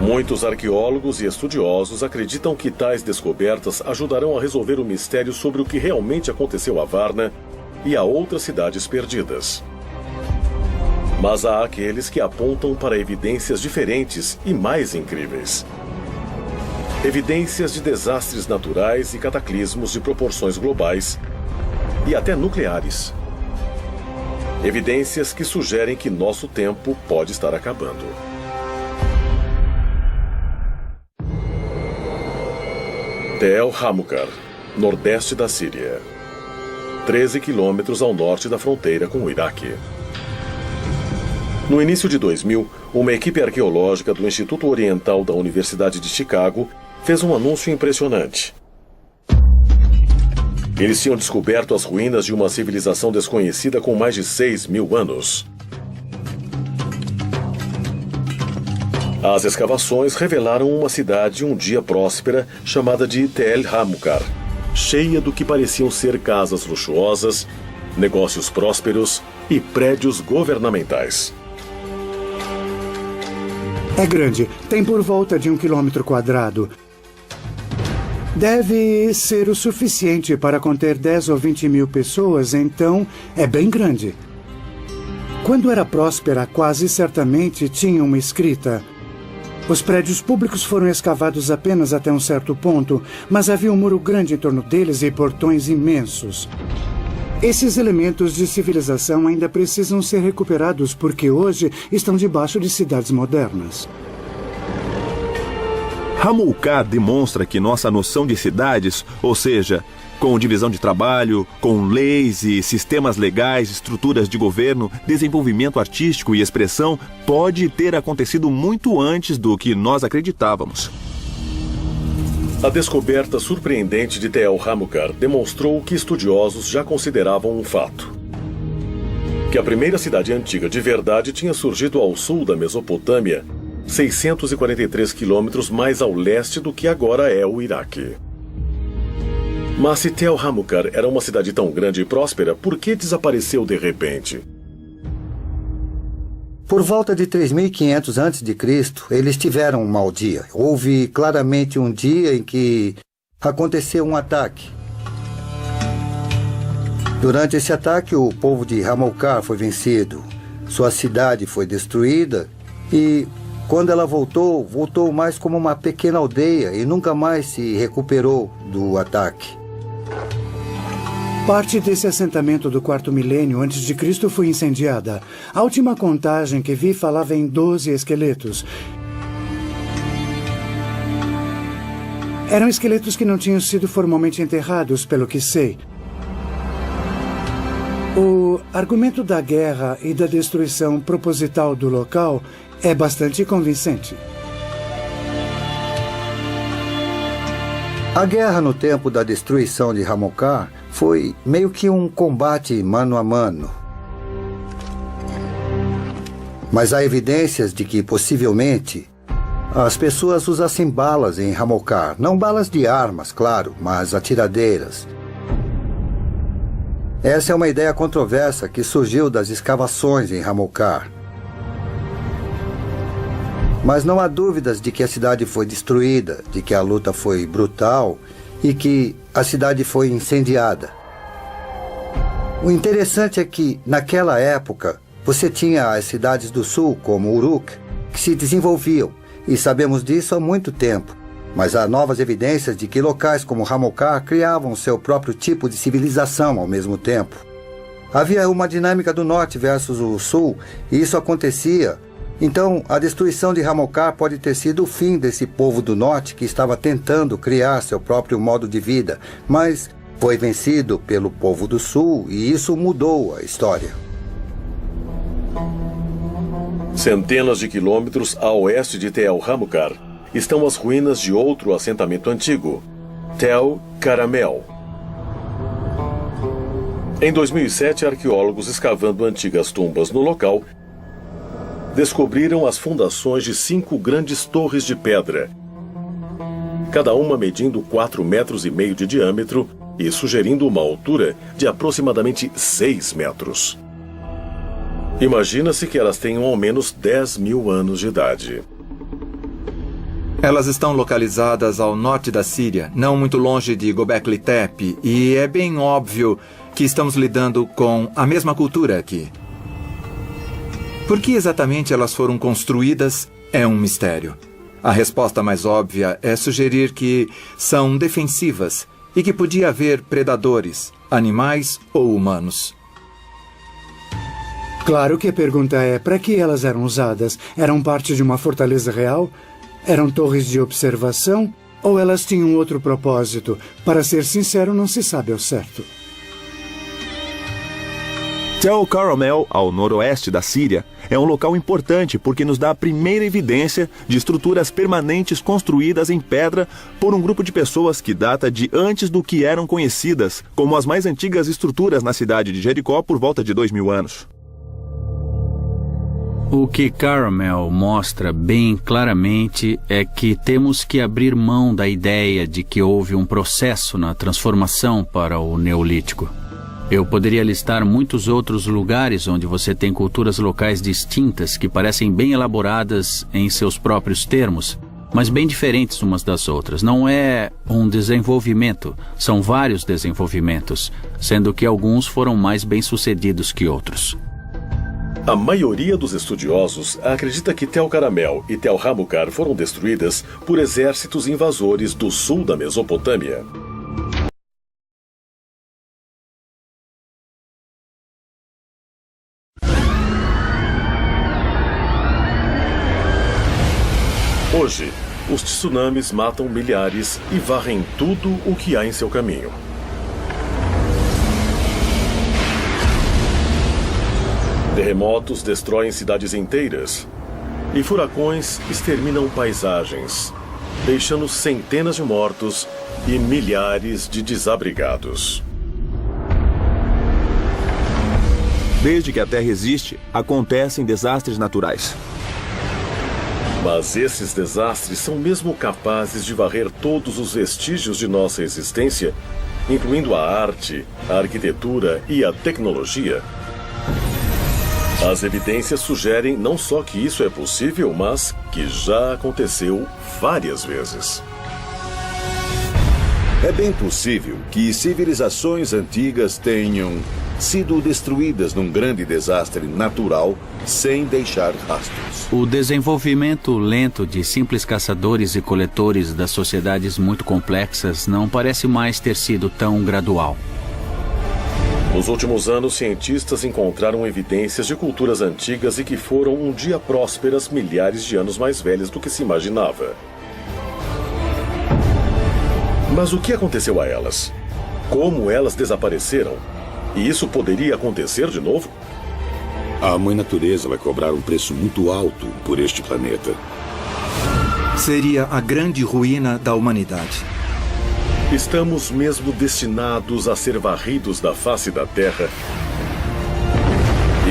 Muitos arqueólogos e estudiosos acreditam que tais descobertas ajudarão a resolver o mistério sobre o que realmente aconteceu a Varna e a outras cidades perdidas. Mas há aqueles que apontam para evidências diferentes e mais incríveis. evidências de desastres naturais e cataclismos de proporções globais e até nucleares. Evidências que sugerem que nosso tempo pode estar acabando. Tel Hamukar, nordeste da Síria. 13 quilômetros ao norte da fronteira com o Iraque. No início de 2000, uma equipe arqueológica do Instituto Oriental da Universidade de Chicago fez um anúncio impressionante. Eles tinham descoberto as ruínas de uma civilização desconhecida com mais de 6.000 anos. As escavações revelaram uma cidade um dia próspera chamada de Tel Hamukar, cheia do que pareciam ser casas luxuosas, negócios prósperos e prédios governamentais. É grande, tem por volta de 1 quilômetro quadrado. Deve ser o suficiente para conter 10 ou 20 mil pessoas, então é bem grande. Quando era próspera, quase certamente tinha uma escrita. Os prédios públicos foram escavados apenas até um certo ponto, mas havia um muro grande em torno deles e portões imensos. Esses elementos de civilização ainda precisam ser recuperados porque hoje estão debaixo de cidades modernas. Hamukar demonstra que nossa noção de cidades, ou seja, com divisão de trabalho, com leis e sistemas legais, estruturas de governo, desenvolvimento artístico e expressão, pode ter acontecido muito antes do que nós acreditávamos. A descoberta surpreendente de Tel Hamukar demonstrou o que estudiosos já consideravam um fato: que a primeira cidade antiga de verdade tinha surgido ao sul da Mesopotâmia, 643 quilômetros mais ao leste do que agora é o Iraque. Mas se Tel Hamukar era uma cidade tão grande e próspera, por que desapareceu de repente? Por volta de 3.500 a.C., eles tiveram um mau dia. Houve claramente um dia em que aconteceu um ataque. Durante esse ataque, o povo de Hamukar foi vencido. Sua cidade foi destruída e, quando ela voltou mais como uma pequena aldeia e nunca mais se recuperou do ataque. Parte desse assentamento do 4º milênio antes de Cristo foi incendiada. A última contagem que vi falava em 12 esqueletos. Eram esqueletos que não tinham sido formalmente enterrados, pelo que sei. O argumento da guerra e da destruição proposital do local é bastante convincente. A guerra no tempo da destruição de Hamukar foi meio que um combate mano a mano. Mas há evidências de que, possivelmente, as pessoas usassem balas em Hamukar. Não balas de armas, claro, mas atiradeiras. Essa é uma ideia controversa que surgiu das escavações em Hamukar. Mas não há dúvidas de que a cidade foi destruída, de que a luta foi brutal e que a cidade foi incendiada. O interessante é que, naquela época, você tinha as cidades do sul, como Uruk, que se desenvolviam, e sabemos disso há muito tempo. Mas há novas evidências de que locais como Hamukar criavam seu próprio tipo de civilização ao mesmo tempo. Havia uma dinâmica do norte versus o sul, e isso acontecia. Então, a destruição de Hamukar pode ter sido o fim desse povo do norte que estava tentando criar seu próprio modo de vida, mas foi vencido pelo povo do sul e isso mudou a história. Centenas de quilômetros a oeste de Tel Hamukar estão as ruínas de outro assentamento antigo, Tel Caramel. Em 2007, arqueólogos escavando antigas tumbas no local descobriram as fundações de 5 grandes torres de pedra, cada uma medindo 4,5 metros de diâmetro e sugerindo uma altura de aproximadamente 6 metros. Imagina-se que elas tenham ao menos 10.000 anos de idade. Elas estão localizadas ao norte da Síria, não muito longe de Göbekli Tepe, e é bem óbvio que estamos lidando com a mesma cultura aqui. Por que exatamente elas foram construídas é um mistério. A resposta mais óbvia é sugerir que são defensivas e que podia haver predadores, animais ou humanos. Claro que a pergunta é, para que elas eram usadas? Eram parte de uma fortaleza real? Eram torres de observação? Ou elas tinham outro propósito? Para ser sincero, não se sabe ao certo. Tel Carmel, ao noroeste da Síria, é um local importante porque nos dá a primeira evidência de estruturas permanentes construídas em pedra por um grupo de pessoas que data de antes do que eram conhecidas como as mais antigas estruturas na cidade de Jericó por volta de 2000 anos. O que Carmel mostra bem claramente é que temos que abrir mão da ideia de que houve um processo na transformação para o Neolítico. Eu poderia listar muitos outros lugares onde você tem culturas locais distintas que parecem bem elaboradas em seus próprios termos, mas bem diferentes umas das outras. Não é um desenvolvimento, são vários desenvolvimentos, sendo que alguns foram mais bem-sucedidos que outros. A maioria dos estudiosos acredita que Tel Carmel e Tel Hamucar foram destruídas por exércitos invasores do sul da Mesopotâmia. Hoje, os tsunamis matam milhares e varrem tudo o que há em seu caminho. Terremotos destroem cidades inteiras e furacões exterminam paisagens, deixando centenas de mortos e milhares de desabrigados. Desde que a Terra existe, acontecem desastres naturais. Mas esses desastres são mesmo capazes de varrer todos os vestígios de nossa existência, incluindo a arte, a arquitetura e a tecnologia? As evidências sugerem não só que isso é possível, mas que já aconteceu várias vezes. É bem possível que civilizações antigas tenham sido destruídas num grande desastre natural sem deixar rastros. O desenvolvimento lento de simples caçadores e coletores das sociedades muito complexas não parece mais ter sido tão gradual. Nos últimos anos, cientistas encontraram evidências de culturas antigas e que foram um dia prósperas milhares de anos mais velhas do que se imaginava. Mas o que aconteceu a elas? Como elas desapareceram? E isso poderia acontecer de novo? A Mãe Natureza vai cobrar um preço muito alto por este planeta. Seria a grande ruína da humanidade. Estamos mesmo destinados a ser varridos da face da Terra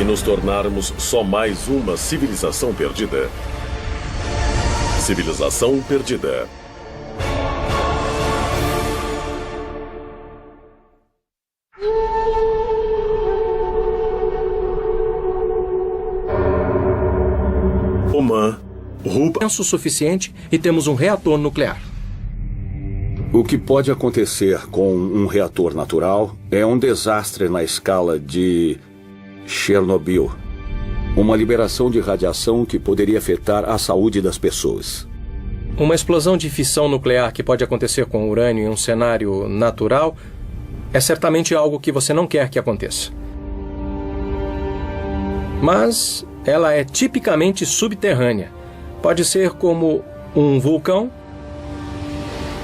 e nos tornarmos só mais uma civilização perdida. Civilização perdida. Oman, Ruba. O suficiente e temos um reator nuclear. O que pode acontecer com um reator natural é um desastre na escala de Chernobyl. Uma liberação de radiação que poderia afetar a saúde das pessoas. Uma explosão de fissão nuclear que pode acontecer com urânio em um cenário natural é certamente algo que você não quer que aconteça. Mas ela é tipicamente subterrânea. Pode ser como um vulcão,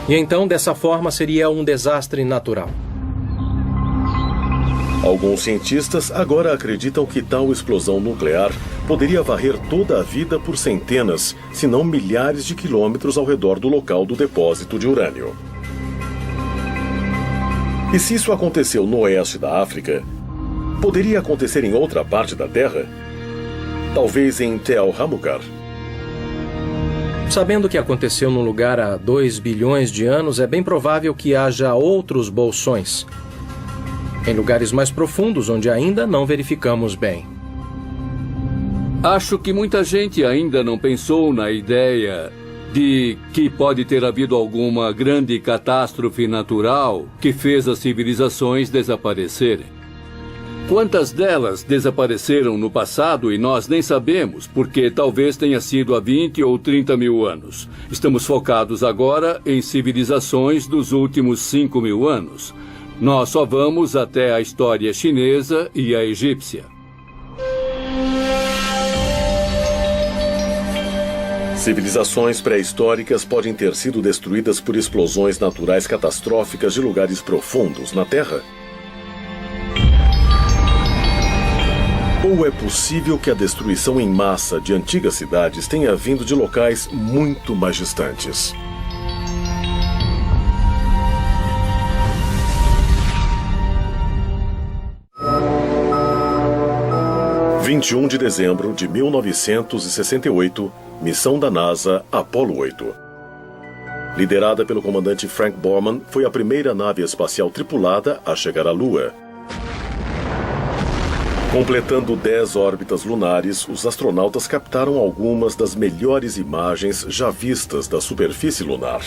e então, dessa forma, seria um desastre natural. Alguns cientistas agora acreditam que tal explosão nuclear poderia varrer toda a vida por centenas, se não milhares de quilômetros ao redor do local do depósito de urânio. E se isso aconteceu no oeste da África, poderia acontecer em outra parte da Terra? Talvez em Tel Hamucar. Sabendo o que aconteceu num lugar há 2 bilhões de anos, é bem provável que haja outros bolsões em lugares mais profundos, onde ainda não verificamos bem. Acho que muita gente ainda não pensou na ideia de que pode ter havido alguma grande catástrofe natural que fez as civilizações desaparecerem. Quantas delas desapareceram no passado e nós nem sabemos, porque talvez tenha sido há 20 ou 30 mil anos. Estamos focados agora em civilizações dos últimos 5 mil anos. Nós só vamos até a história chinesa e a egípcia. Civilizações pré-históricas podem ter sido destruídas por explosões naturais catastróficas de lugares profundos na Terra? Ou é possível que a destruição em massa de antigas cidades tenha vindo de locais muito mais distantes? – 21 de dezembro de 1968, missão da NASA Apollo 8. Liderada pelo comandante Frank Borman, foi a primeira nave espacial tripulada a chegar à Lua. Completando 10 órbitas lunares, os astronautas captaram algumas das melhores imagens já vistas da superfície lunar.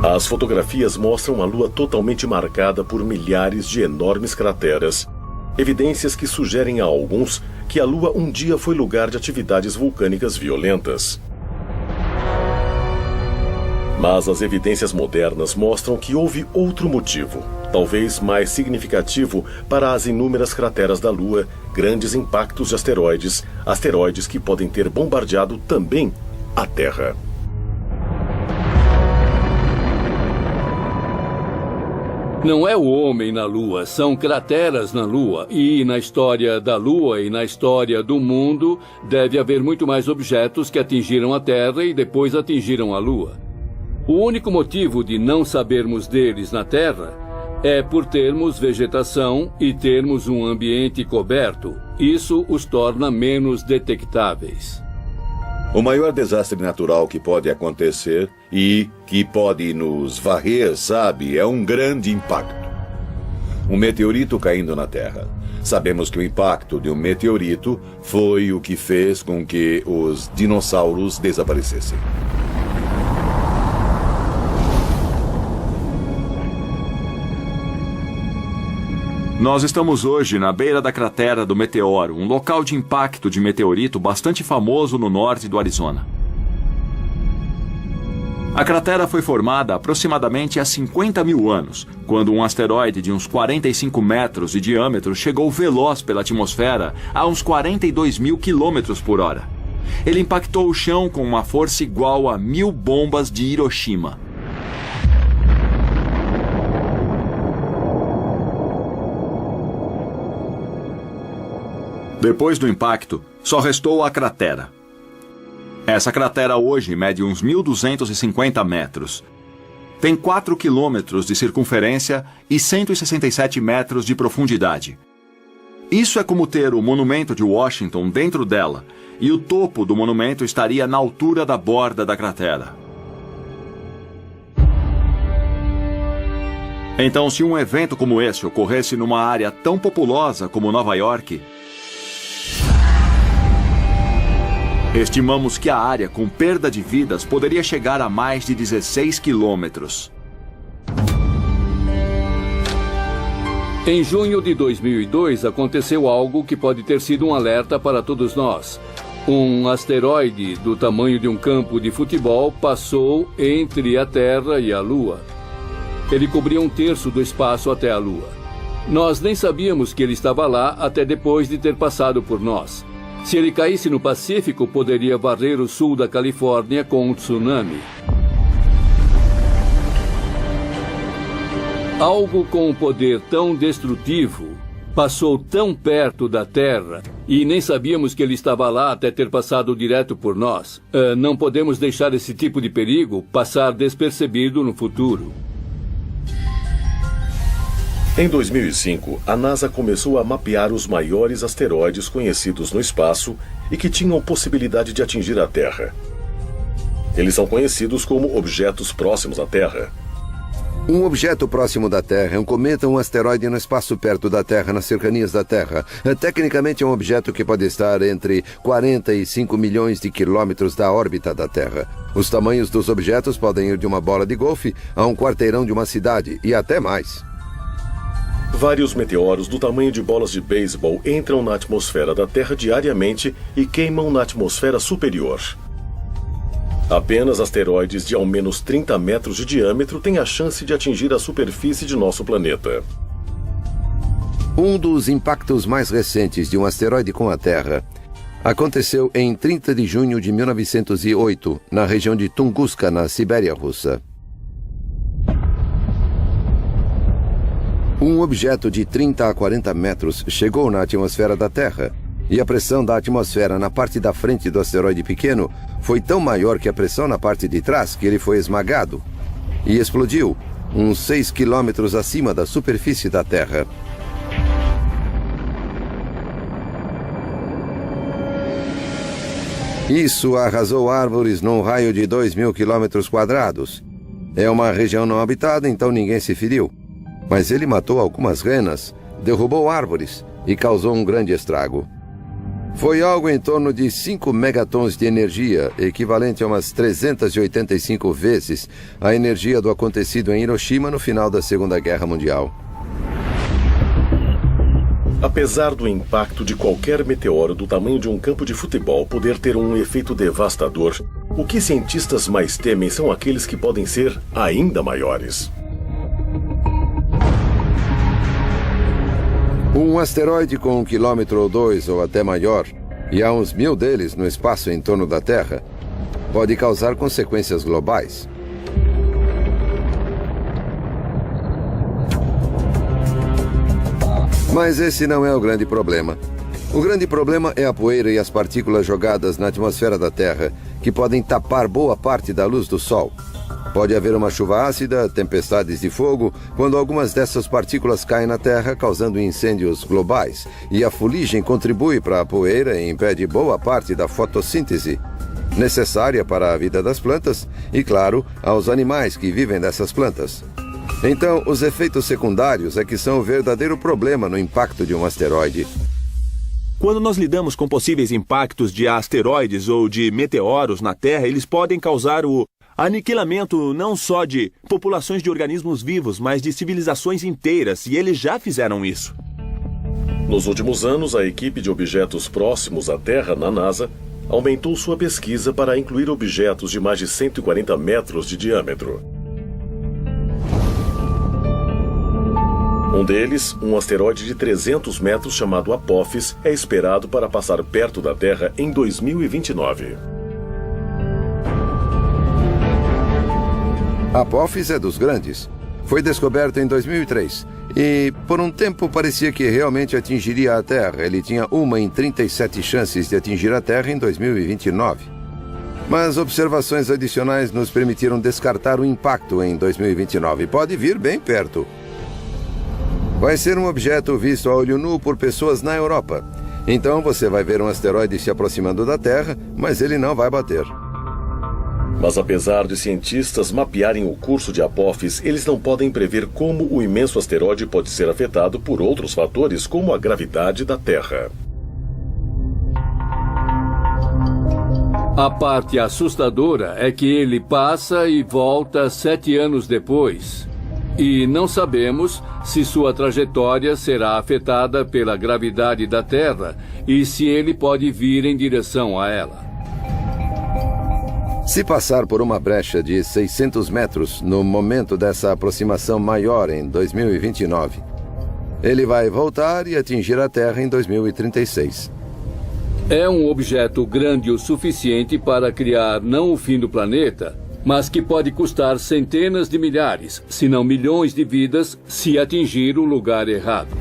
As fotografias mostram a Lua totalmente marcada por milhares de enormes crateras, evidências que sugerem a alguns que a Lua um dia foi lugar de atividades vulcânicas violentas. Mas as evidências modernas mostram que houve outro motivo, talvez mais significativo para as inúmeras crateras da Lua, grandes impactos de asteroides que podem ter bombardeado também a Terra. Não é o homem na Lua, são crateras na Lua. E na história da Lua e na história do mundo, deve haver muito mais objetos que atingiram a Terra e depois atingiram a Lua. O único motivo de não sabermos deles na Terra é por termos vegetação e termos um ambiente coberto. Isso os torna menos detectáveis. O maior desastre natural que pode acontecer e que pode nos varrer, sabe, é um grande impacto. Um meteorito caindo na Terra. Sabemos que o impacto de um meteorito foi o que fez com que os dinossauros desaparecessem. Nós estamos hoje na beira da cratera do meteoro, um local de impacto de meteorito bastante famoso no norte do Arizona. A cratera foi formada aproximadamente há 50 mil anos, quando um asteroide de uns 45 metros de diâmetro chegou veloz pela atmosfera a uns 42 mil quilômetros por hora. Ele impactou o chão com uma força igual a 1000 bombas de Hiroshima. Depois do impacto, só restou a cratera. Essa cratera hoje mede uns 1.250 metros. Tem 4 quilômetros de circunferência e 167 metros de profundidade. Isso é como ter o monumento de Washington dentro dela, e o topo do monumento estaria na altura da borda da cratera. Então, se um evento como esse ocorresse numa área tão populosa como Nova York, estimamos que a área com perda de vidas poderia chegar a mais de 16 quilômetros. Em junho de 2002, aconteceu algo que pode ter sido um alerta para todos nós. Um asteroide do tamanho de um campo de futebol passou entre a Terra e a Lua. Ele cobria 1/3 do espaço até a Lua. Nós nem sabíamos que ele estava lá até depois de ter passado por nós. Se ele caísse no Pacífico, poderia varrer o sul da Califórnia com um tsunami. Algo com um poder tão destrutivo passou tão perto da Terra e nem sabíamos que ele estava lá até ter passado direto por nós. Não podemos deixar esse tipo de perigo passar despercebido no futuro. Em 2005, a NASA começou a mapear os maiores asteroides conhecidos no espaço e que tinham possibilidade de atingir a Terra. Eles são conhecidos como objetos próximos à Terra. Um objeto próximo da Terra é um cometa ou um asteroide no espaço perto da Terra, nas cercanias da Terra. Tecnicamente é um objeto que pode estar entre 40 e 5 milhões de quilômetros da órbita da Terra. Os tamanhos dos objetos podem ir de uma bola de golfe a um quarteirão de uma cidade e até mais. Vários meteoros do tamanho de bolas de beisebol entram na atmosfera da Terra diariamente e queimam na atmosfera superior. Apenas asteroides de ao menos 30 metros de diâmetro têm a chance de atingir a superfície de nosso planeta. Um dos impactos mais recentes de um asteroide com a Terra aconteceu em 30 de junho de 1908, na região de Tunguska, na Sibéria russa. Um objeto de 30 a 40 metros chegou na atmosfera da Terra, e a pressão da atmosfera na parte da frente do asteroide pequeno foi tão maior que a pressão na parte de trás que ele foi esmagado e explodiu uns 6 quilômetros acima da superfície da Terra. Isso arrasou árvores num raio de 2.000 quilômetros quadrados. É uma região não habitada, então ninguém se feriu. Mas ele matou algumas renas, derrubou árvores e causou um grande estrago. Foi algo em torno de 5 megatons de energia, equivalente a umas 385 vezes a energia do acontecido em Hiroshima no final da Segunda Guerra Mundial. Apesar do impacto de qualquer meteoro do tamanho de um campo de futebol poder ter um efeito devastador, o que cientistas mais temem são aqueles que podem ser ainda maiores. Um asteroide com 1 quilômetro ou 2 ou até maior, e há uns 1000 deles no espaço em torno da Terra, pode causar consequências globais. Mas esse não é o grande problema. O grande problema é a poeira e as partículas jogadas na atmosfera da Terra, que podem tapar boa parte da luz do Sol. Pode haver uma chuva ácida, tempestades de fogo, quando algumas dessas partículas caem na Terra, causando incêndios globais. E a fuligem contribui para a poeira e impede boa parte da fotossíntese, necessária para a vida das plantas e, claro, aos animais que vivem dessas plantas. Então, os efeitos secundários é que são o verdadeiro problema no impacto de um asteroide. Quando nós lidamos com possíveis impactos de asteroides ou de meteoros na Terra, eles podem causar o aniquilamento não só de populações de organismos vivos, mas de civilizações inteiras, e eles já fizeram isso. Nos últimos anos, a equipe de objetos próximos à Terra na NASA aumentou sua pesquisa para incluir objetos de mais de 140 metros de diâmetro. Um deles, um asteroide de 300 metros chamado Apophis, é esperado para passar perto da Terra em 2029. Apophis é dos grandes. Foi descoberto em 2003 e, por um tempo, parecia que realmente atingiria a Terra. Ele tinha 1 em 37 chances de atingir a Terra em 2029. Mas observações adicionais nos permitiram descartar o impacto em 2029. Pode vir bem perto. Vai ser um objeto visto a olho nu por pessoas na Europa. Então você vai ver um asteroide se aproximando da Terra, mas ele não vai bater. Mas apesar de cientistas mapearem o curso de Apophis, eles não podem prever como o imenso asteroide pode ser afetado por outros fatores, como a gravidade da Terra. A parte assustadora é que ele passa e volta 7 anos depois. E não sabemos se sua trajetória será afetada pela gravidade da Terra e se ele pode vir em direção a ela. Se passar por uma brecha de 600 metros no momento dessa aproximação maior em 2029, ele vai voltar e atingir a Terra em 2036. É um objeto grande o suficiente para criar não o fim do planeta, mas que pode custar centenas de milhares, se não milhões de vidas, se atingir o lugar errado.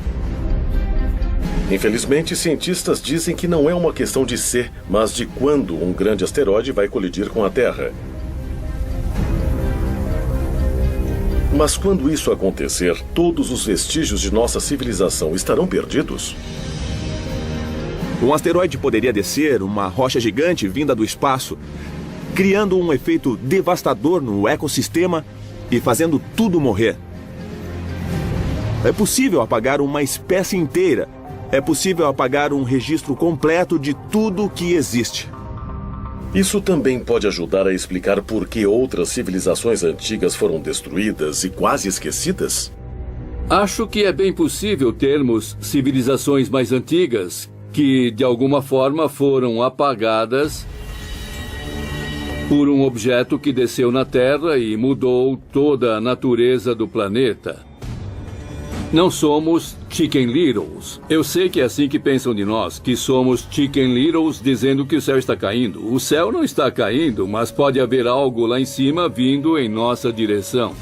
Infelizmente, cientistas dizem que não é uma questão de se, mas de quando um grande asteroide vai colidir com a Terra. Mas quando isso acontecer, todos os vestígios de nossa civilização estarão perdidos? Um asteroide poderia descer, uma rocha gigante vinda do espaço, criando um efeito devastador no ecossistema e fazendo tudo morrer. É possível apagar uma espécie inteira. É possível apagar um registro completo de tudo que existe. Isso também pode ajudar a explicar por que outras civilizações antigas foram destruídas e quase esquecidas? Acho que é bem possível termos civilizações mais antigas que, de alguma forma, foram apagadas por um objeto que desceu na Terra e mudou toda a natureza do planeta. Não somos Chicken Littles. Eu sei que é assim que pensam de nós, que somos Chicken Littles dizendo que o céu está caindo. O céu não está caindo, mas pode haver algo lá em cima vindo em nossa direção.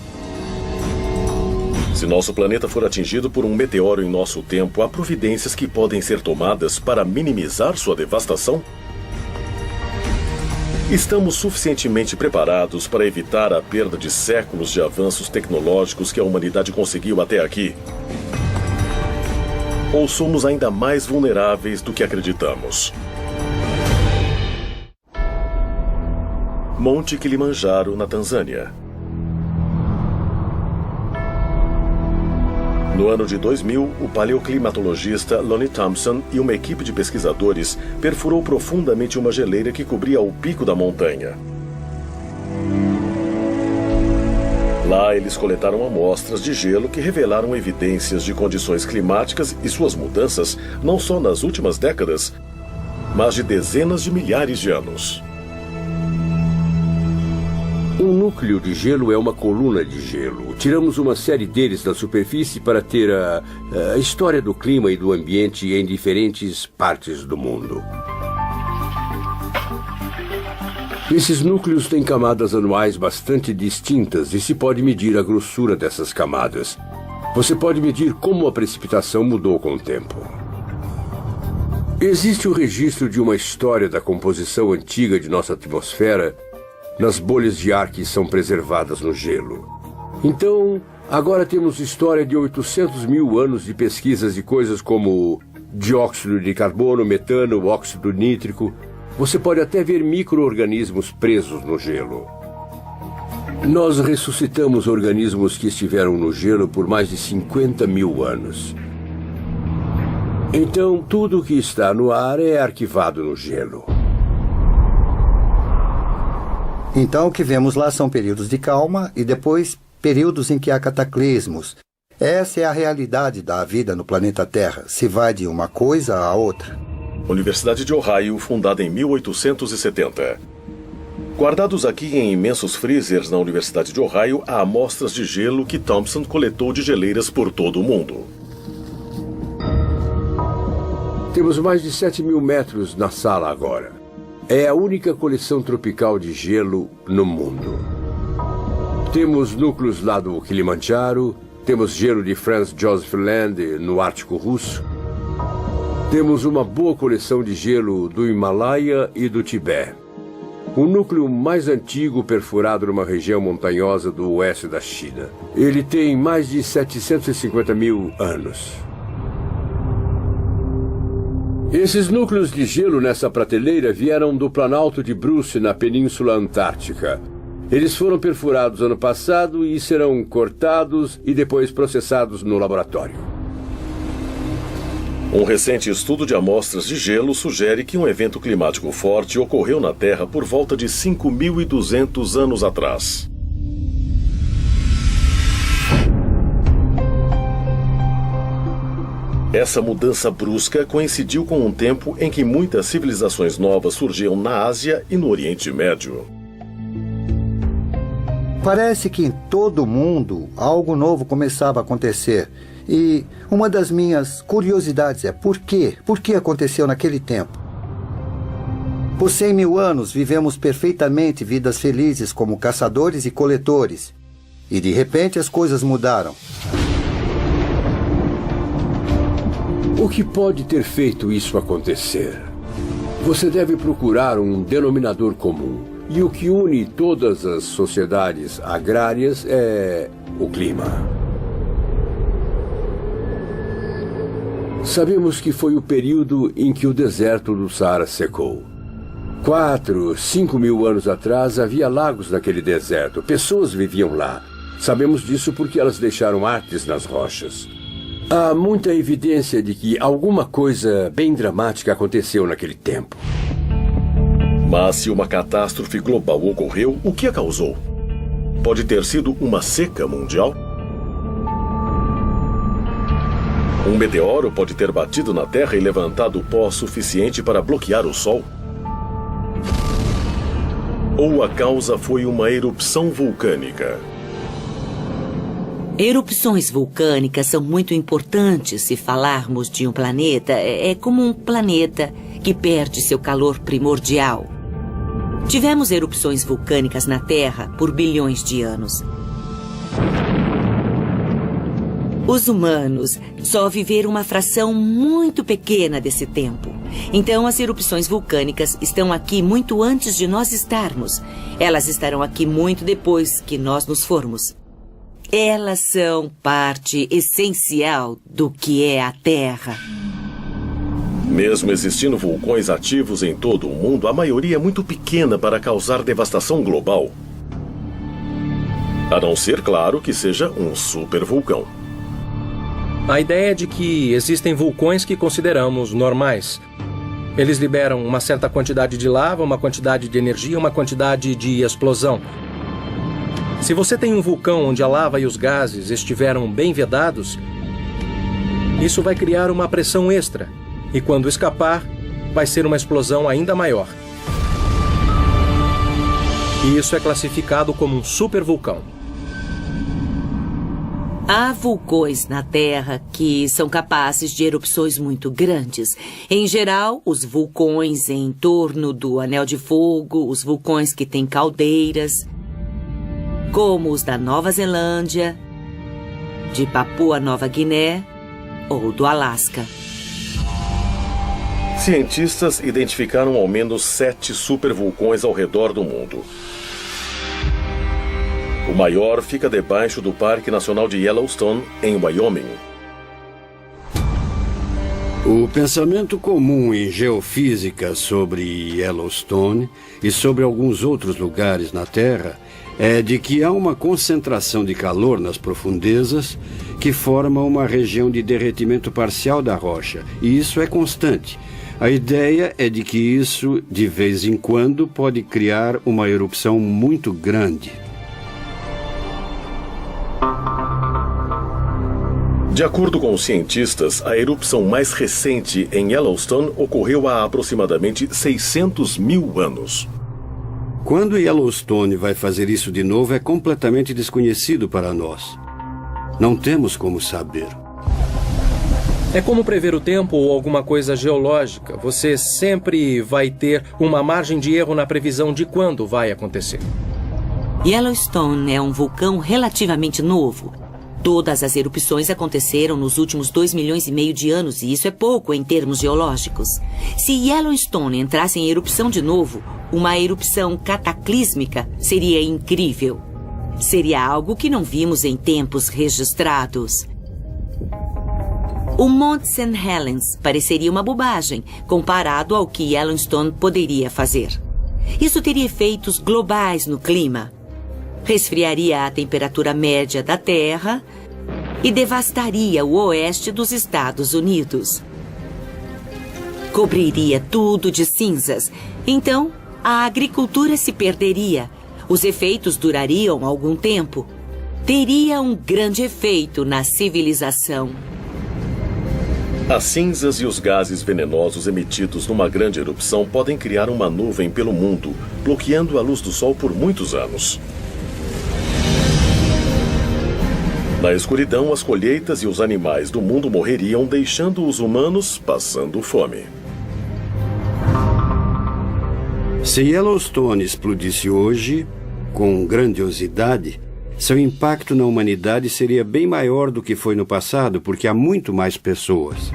Se nosso planeta for atingido por um meteoro em nosso tempo, há providências que podem ser tomadas para minimizar sua devastação? Estamos suficientemente preparados para evitar a perda de séculos de avanços tecnológicos que a humanidade conseguiu até aqui? Ou somos ainda mais vulneráveis do que acreditamos? Monte Kilimanjaro, na Tanzânia. No ano de 2000, o paleoclimatologista Lonnie Thompson e uma equipe de pesquisadores perfurou profundamente uma geleira que cobria o pico da montanha. Lá, eles coletaram amostras de gelo que revelaram evidências de condições climáticas e suas mudanças não só nas últimas décadas, mas de dezenas de milhares de anos. Um núcleo de gelo é uma coluna de gelo. Tiramos uma série deles da superfície para ter a história do clima e do ambiente em diferentes partes do mundo. Esses núcleos têm camadas anuais bastante distintas e se pode medir a grossura dessas camadas. Você pode medir como a precipitação mudou com o tempo. Existe o registro de uma história da composição antiga de nossa atmosfera nas bolhas de ar que são preservadas no gelo. Então, agora temos história de 800 mil anos de pesquisas de coisas como dióxido de carbono, metano, óxido nítrico. Você pode até ver micro-organismos presos no gelo. Nós ressuscitamos organismos que estiveram no gelo por mais de 50 mil anos. Então, tudo que está no ar é arquivado no gelo. Então, o que vemos lá são períodos de calma e depois períodos em que há cataclismos. Essa é a realidade da vida no planeta Terra. Se vai de uma coisa a outra. Universidade de Ohio, fundada em 1870. Guardados aqui em imensos freezers na Universidade de Ohio, há amostras de gelo que Thompson coletou de geleiras por todo o mundo. Temos mais de 7 mil metros na sala agora. É a única coleção tropical de gelo no mundo. Temos núcleos lá do Kilimanjaro, temos gelo de Franz Josef Land no Ártico Russo. Temos uma boa coleção de gelo do Himalaia e do Tibete. O núcleo mais antigo perfurado numa região montanhosa do oeste da China. Ele tem mais de 750 mil anos. Esses núcleos de gelo nessa prateleira vieram do Planalto de Bruce, na Península Antártica. Eles foram perfurados ano passado e serão cortados e depois processados no laboratório. Um recente estudo de amostras de gelo sugere que um evento climático forte ocorreu na Terra por volta de 5.200 anos atrás. Essa mudança brusca coincidiu com um tempo em que muitas civilizações novas surgiam na Ásia e no Oriente Médio. Parece que em todo o mundo algo novo começava a acontecer. E uma das minhas curiosidades é por quê? Por que aconteceu naquele tempo? Por 100 mil anos vivemos perfeitamente vidas felizes como caçadores e coletores. E de repente as coisas mudaram. O que pode ter feito isso acontecer? Você deve procurar um denominador comum. E o que une todas as sociedades agrárias é o clima. Sabemos que foi o período em que o deserto do Saara secou. 4, 5 mil anos atrás havia lagos naquele deserto. Pessoas viviam lá. Sabemos disso porque elas deixaram artes nas rochas. Há muita evidência de que alguma coisa bem dramática aconteceu naquele tempo. Mas se uma catástrofe global ocorreu, o que a causou? Pode ter sido uma seca mundial? Um meteoro pode ter batido na Terra e levantado pó suficiente para bloquear o Sol? Ou a causa foi uma erupção vulcânica? Erupções vulcânicas são muito importantes se falarmos de um planeta. É como um planeta que perde seu calor primordial. Tivemos erupções vulcânicas na Terra por bilhões de anos. Os humanos só viveram uma fração muito pequena desse tempo. Então, as erupções vulcânicas estão aqui muito antes de nós estarmos. Elas estarão aqui muito depois que nós nos formos. Elas são parte essencial do que é a Terra. Mesmo existindo vulcões ativos em todo o mundo, a maioria é muito pequena para causar devastação global. A não ser, claro, que seja um supervulcão. A ideia é de que existem vulcões que consideramos normais. Eles liberam uma certa quantidade de lava, uma quantidade de energia, uma quantidade de explosão. Se você tem um vulcão onde a lava e os gases estiveram bem vedados, isso vai criar uma pressão extra. E quando escapar, vai ser uma explosão ainda maior. E isso é classificado como um supervulcão. Há vulcões na Terra que são capazes de erupções muito grandes. Em geral, os vulcões em torno do Anel de Fogo, os vulcões que têm caldeiras, como os da Nova Zelândia, de Papua Nova Guiné ou do Alasca. Cientistas identificaram ao menos 7 supervulcões ao redor do mundo. O maior fica debaixo do Parque Nacional de Yellowstone, em Wyoming. O pensamento comum em geofísica sobre Yellowstone e sobre alguns outros lugares na Terra é de que há uma concentração de calor nas profundezas que forma uma região de derretimento parcial da rocha, e isso é constante. A ideia é de que isso, de vez em quando, pode criar uma erupção muito grande. De acordo com os cientistas, a erupção mais recente em Yellowstone ocorreu há aproximadamente 600 mil anos. Quando Yellowstone vai fazer isso de novo é completamente desconhecido para nós. Não temos como saber. É como prever o tempo ou alguma coisa geológica. Você sempre vai ter uma margem de erro na previsão de quando vai acontecer. Yellowstone é um vulcão relativamente novo. Todas as erupções aconteceram nos últimos 2,5 milhões de anos, e isso é pouco em termos geológicos. Se Yellowstone entrasse em erupção de novo, uma erupção cataclísmica seria incrível. Seria algo que não vimos em tempos registrados. O Monte St. Helens pareceria uma bobagem comparado ao que Yellowstone poderia fazer. Isso teria efeitos globais no clima. Resfriaria a temperatura média da Terra e devastaria o oeste dos Estados Unidos. Cobriria tudo de cinzas. Então, a agricultura se perderia. Os efeitos durariam algum tempo. Teria um grande efeito na civilização. As cinzas e os gases venenosos emitidos numa grande erupção podem criar uma nuvem pelo mundo, bloqueando a luz do sol por muitos anos. Na escuridão, as colheitas e os animais do mundo morreriam, deixando os humanos passando fome. Se Yellowstone explodisse hoje, com grandiosidade, seu impacto na humanidade seria bem maior do que foi no passado, porque há muito mais pessoas.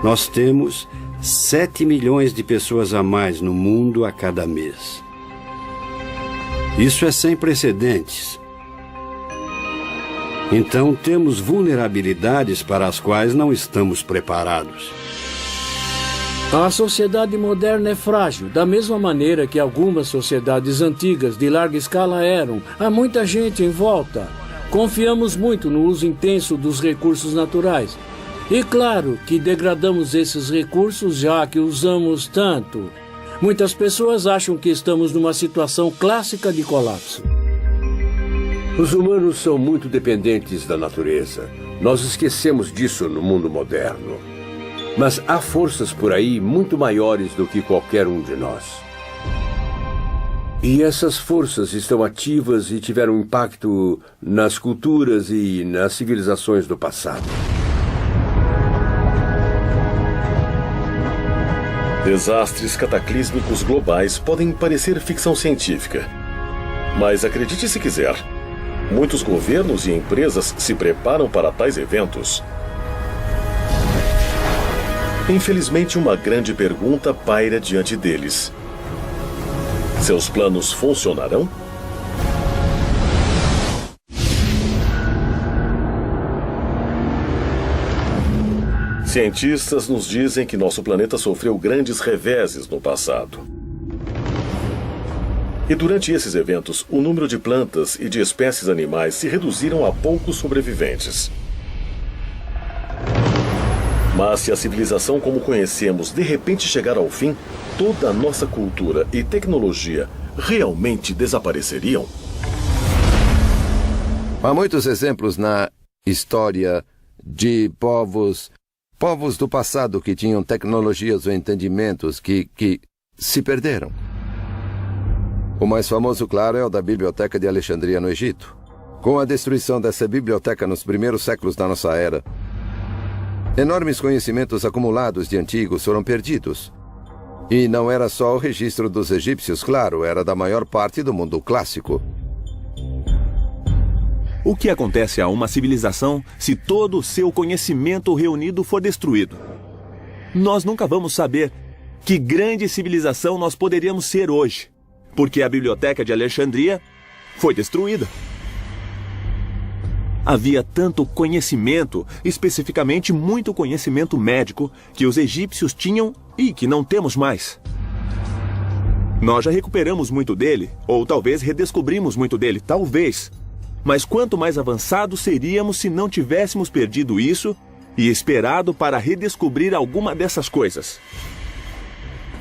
Nós temos 7 milhões de pessoas a mais no mundo a cada mês. Isso é sem precedentes. Então, temos vulnerabilidades para as quais não estamos preparados. A sociedade moderna é frágil, da mesma maneira que algumas sociedades antigas de larga escala eram. Há muita gente em volta. Confiamos muito no uso intenso dos recursos naturais. E claro que degradamos esses recursos já que usamos tanto. Muitas pessoas acham que estamos numa situação clássica de colapso. Os humanos são muito dependentes da natureza. Nós esquecemos disso no mundo moderno. Mas há forças por aí muito maiores do que qualquer um de nós. E essas forças estão ativas e tiveram impacto nas culturas e nas civilizações do passado. Desastres cataclísmicos globais podem parecer ficção científica. Mas acredite se quiser, muitos governos e empresas se preparam para tais eventos. Infelizmente, uma grande pergunta paira diante deles. Seus planos funcionarão? Cientistas nos dizem que nosso planeta sofreu grandes reveses no passado. E durante esses eventos, o número de plantas e de espécies animais se reduziram a poucos sobreviventes. Mas se a civilização como conhecemos de repente chegar ao fim, toda a nossa cultura e tecnologia realmente desapareceriam? Há muitos exemplos na história de povos do passado que tinham tecnologias ou entendimentos que se perderam. O mais famoso, claro, é o da Biblioteca de Alexandria, no Egito. Com a destruição dessa biblioteca nos primeiros séculos da nossa era, enormes conhecimentos acumulados de antigos foram perdidos. E não era só o registro dos egípcios, claro, era da maior parte do mundo clássico. O que acontece a uma civilização se todo o seu conhecimento reunido for destruído? Nós nunca vamos saber que grande civilização nós poderíamos ser hoje, porque a Biblioteca de Alexandria foi destruída. Havia tanto conhecimento, especificamente muito conhecimento médico, que os egípcios tinham e que não temos mais. Nós já recuperamos muito dele, ou talvez redescobrimos muito dele, talvez. Mas quanto mais avançados seríamos se não tivéssemos perdido isso e esperado para redescobrir alguma dessas coisas?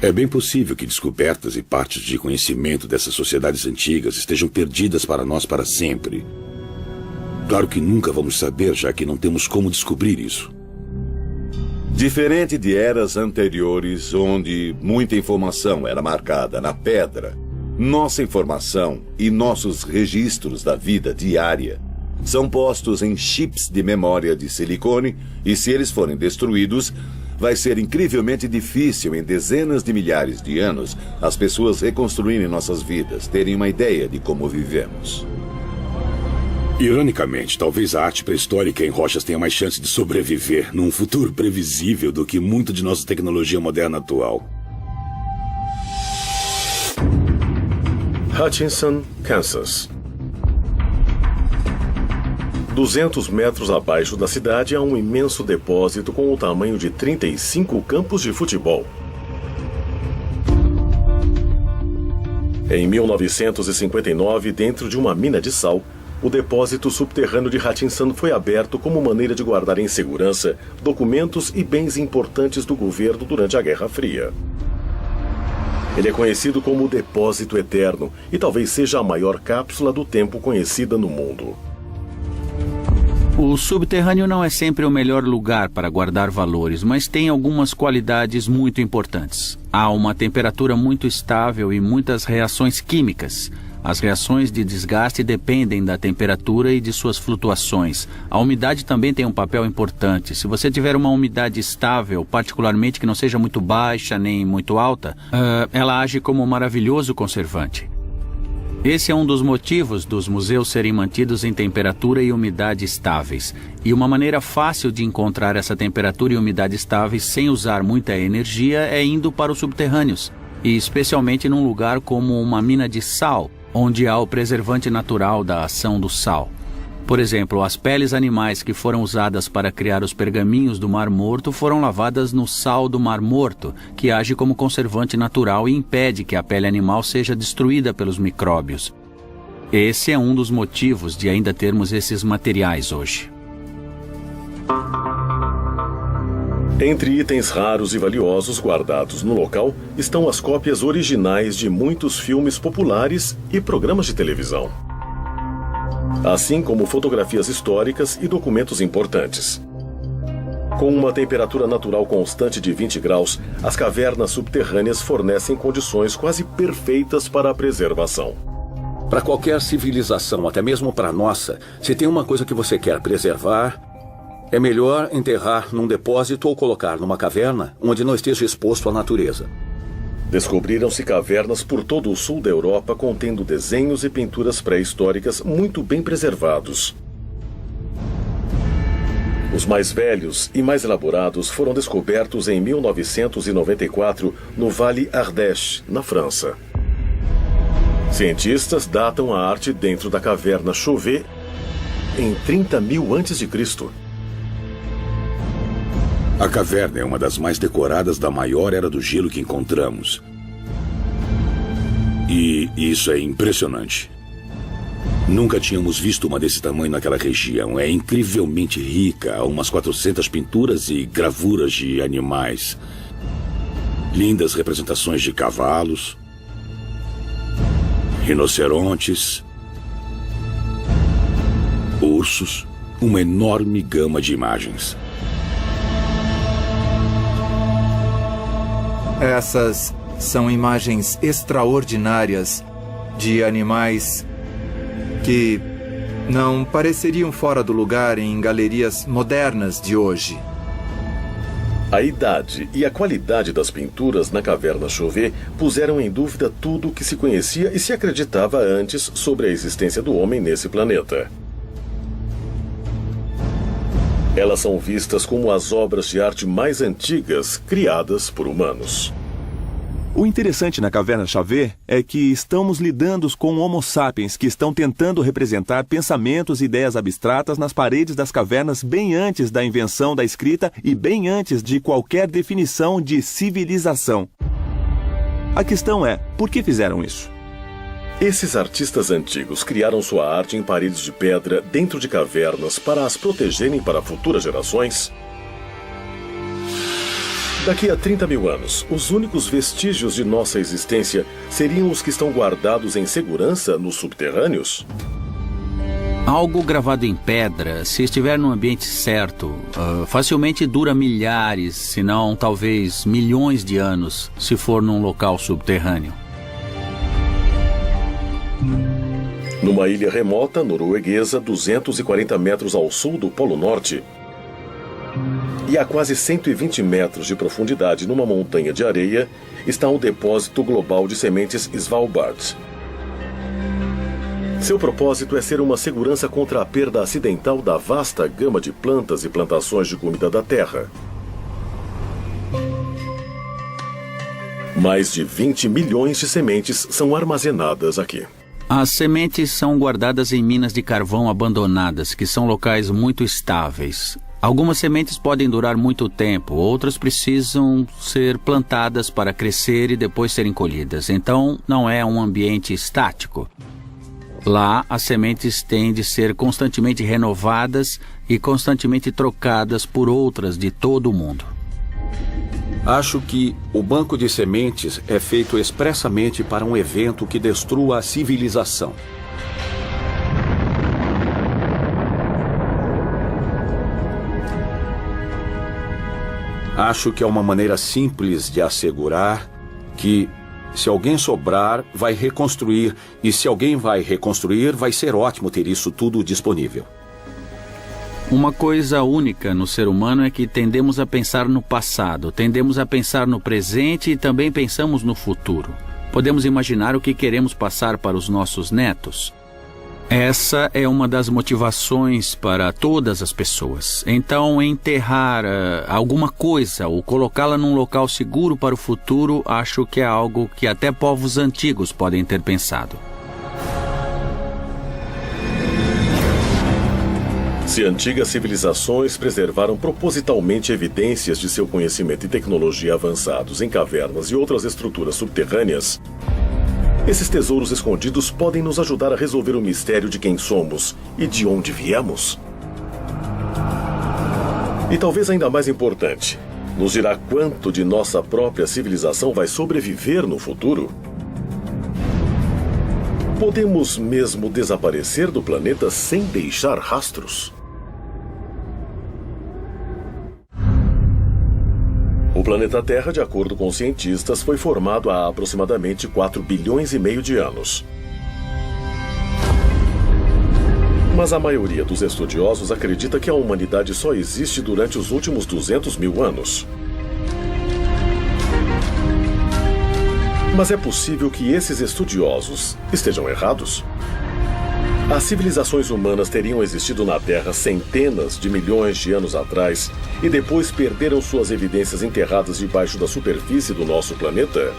É bem possível que descobertas e partes de conhecimento dessas sociedades antigas estejam perdidas para nós para sempre. Claro que nunca vamos saber, já que não temos como descobrir isso. Diferente de eras anteriores, onde muita informação era marcada na pedra, nossa informação e nossos registros da vida diária são postos em chips de memória de silicone e, se eles forem destruídos, vai ser incrivelmente difícil em dezenas de milhares de anos as pessoas reconstruírem nossas vidas, terem uma ideia de como vivemos. Ironicamente, talvez a arte pré-histórica em rochas tenha mais chance de sobreviver num futuro previsível do que muito de nossa tecnologia moderna atual. Hutchinson, Kansas. 200 metros abaixo da cidade há um imenso depósito com o tamanho de 35 campos de futebol. Em 1959, dentro de uma mina de sal, o depósito subterrâneo de Hutchinson foi aberto como maneira de guardar em segurança documentos e bens importantes do governo durante a Guerra Fria. Ele é conhecido como o Depósito Eterno e talvez seja a maior cápsula do tempo conhecida no mundo. O subterrâneo não é sempre o melhor lugar para guardar valores, mas tem algumas qualidades muito importantes. Há uma temperatura muito estável e muitas reações químicas. As reações de desgaste dependem da temperatura e de suas flutuações. A umidade também tem um papel importante. Se você tiver uma umidade estável, particularmente que não seja muito baixa nem muito alta, ela age como um maravilhoso conservante. Esse é um dos motivos dos museus serem mantidos em temperatura e umidade estáveis. E uma maneira fácil de encontrar essa temperatura e umidade estáveis sem usar muita energia é indo para os subterrâneos, e especialmente num lugar como uma mina de sal, onde há o preservante natural da ação do sal. Por exemplo, as peles animais que foram usadas para criar os pergaminhos do Mar Morto foram lavadas no sal do Mar Morto, que age como conservante natural e impede que a pele animal seja destruída pelos micróbios. Esse é um dos motivos de ainda termos esses materiais hoje. Entre itens raros e valiosos guardados no local estão as cópias originais de muitos filmes populares e programas de televisão, assim como fotografias históricas e documentos importantes. Com uma temperatura natural constante de 20 graus, as cavernas subterrâneas fornecem condições quase perfeitas para a preservação. Para qualquer civilização, até mesmo para a nossa, se tem uma coisa que você quer preservar, é melhor enterrar num depósito ou colocar numa caverna onde não esteja exposto à natureza. Descobriram-se cavernas por todo o sul da Europa contendo desenhos e pinturas pré-históricas muito bem preservados. Os mais velhos e mais elaborados foram descobertos em 1994 no Vale Ardèche, na França. Cientistas datam a arte dentro da caverna Chauvet em 30.000 a.C. A caverna é uma das mais decoradas da maior era do gelo que encontramos. E isso é impressionante. Nunca tínhamos visto uma desse tamanho naquela região. É incrivelmente rica, há umas 400 pinturas e gravuras de animais. Lindas representações de cavalos, rinocerontes, ursos, uma enorme gama de imagens. Essas são imagens extraordinárias de animais que não pareceriam fora do lugar em galerias modernas de hoje. A idade e a qualidade das pinturas na caverna Chauvet puseram em dúvida tudo o que se conhecia e se acreditava antes sobre a existência do homem nesse planeta. Elas são vistas como as obras de arte mais antigas criadas por humanos. O interessante na caverna Chauvet é que estamos lidando com Homo sapiens que estão tentando representar pensamentos e ideias abstratas nas paredes das cavernas bem antes da invenção da escrita e bem antes de qualquer definição de civilização. A questão é, por que fizeram isso? Esses artistas antigos criaram sua arte em paredes de pedra dentro de cavernas para as protegerem para futuras gerações? Daqui a 30.000 anos, os únicos vestígios de nossa existência seriam os que estão guardados em segurança nos subterrâneos? Algo gravado em pedra, se estiver no ambiente certo, facilmente dura milhares, se não talvez milhões de anos, se for num local subterrâneo. Numa ilha remota norueguesa, 240 metros ao sul do Polo Norte, e a quase 120 metros de profundidade numa montanha de areia, está o Depósito Global de Sementes Svalbard. Seu propósito é ser uma segurança contra a perda acidental da vasta gama de plantas e plantações de comida da Terra. Mais de 20 milhões de sementes são armazenadas aqui. As sementes são guardadas em minas de carvão abandonadas, que são locais muito estáveis. Algumas sementes podem durar muito tempo, outras precisam ser plantadas para crescer e depois serem colhidas. Então, não é um ambiente estático. Lá, as sementes têm de ser constantemente renovadas e constantemente trocadas por outras de todo o mundo. Acho que o banco de sementes é feito expressamente para um evento que destrua a civilização. Acho que é uma maneira simples de assegurar que, se alguém sobrar, vai reconstruir, e se alguém vai reconstruir, vai ser ótimo ter isso tudo disponível. Uma coisa única no ser humano é que tendemos a pensar no passado, tendemos a pensar no presente e também pensamos no futuro. Podemos imaginar o que queremos passar para os nossos netos. Essa é uma das motivações para todas as pessoas. Então, enterrar alguma coisa ou colocá-la num local seguro para o futuro, acho que é algo que até povos antigos podem ter pensado. Se antigas civilizações preservaram propositalmente evidências de seu conhecimento e tecnologia avançados em cavernas e outras estruturas subterrâneas, esses tesouros escondidos podem nos ajudar a resolver o mistério de quem somos e de onde viemos. E talvez ainda mais importante, nos dirá quanto de nossa própria civilização vai sobreviver no futuro? Podemos mesmo desaparecer do planeta sem deixar rastros? O planeta Terra, de acordo com cientistas, foi formado há aproximadamente 4,5 bilhões de anos. Mas a maioria dos estudiosos acredita que a humanidade só existe durante os últimos 200 mil anos. Mas é possível que esses estudiosos estejam errados? As civilizações humanas teriam existido na Terra centenas de milhões de anos atrás e depois perderam suas evidências enterradas debaixo da superfície do nosso planeta?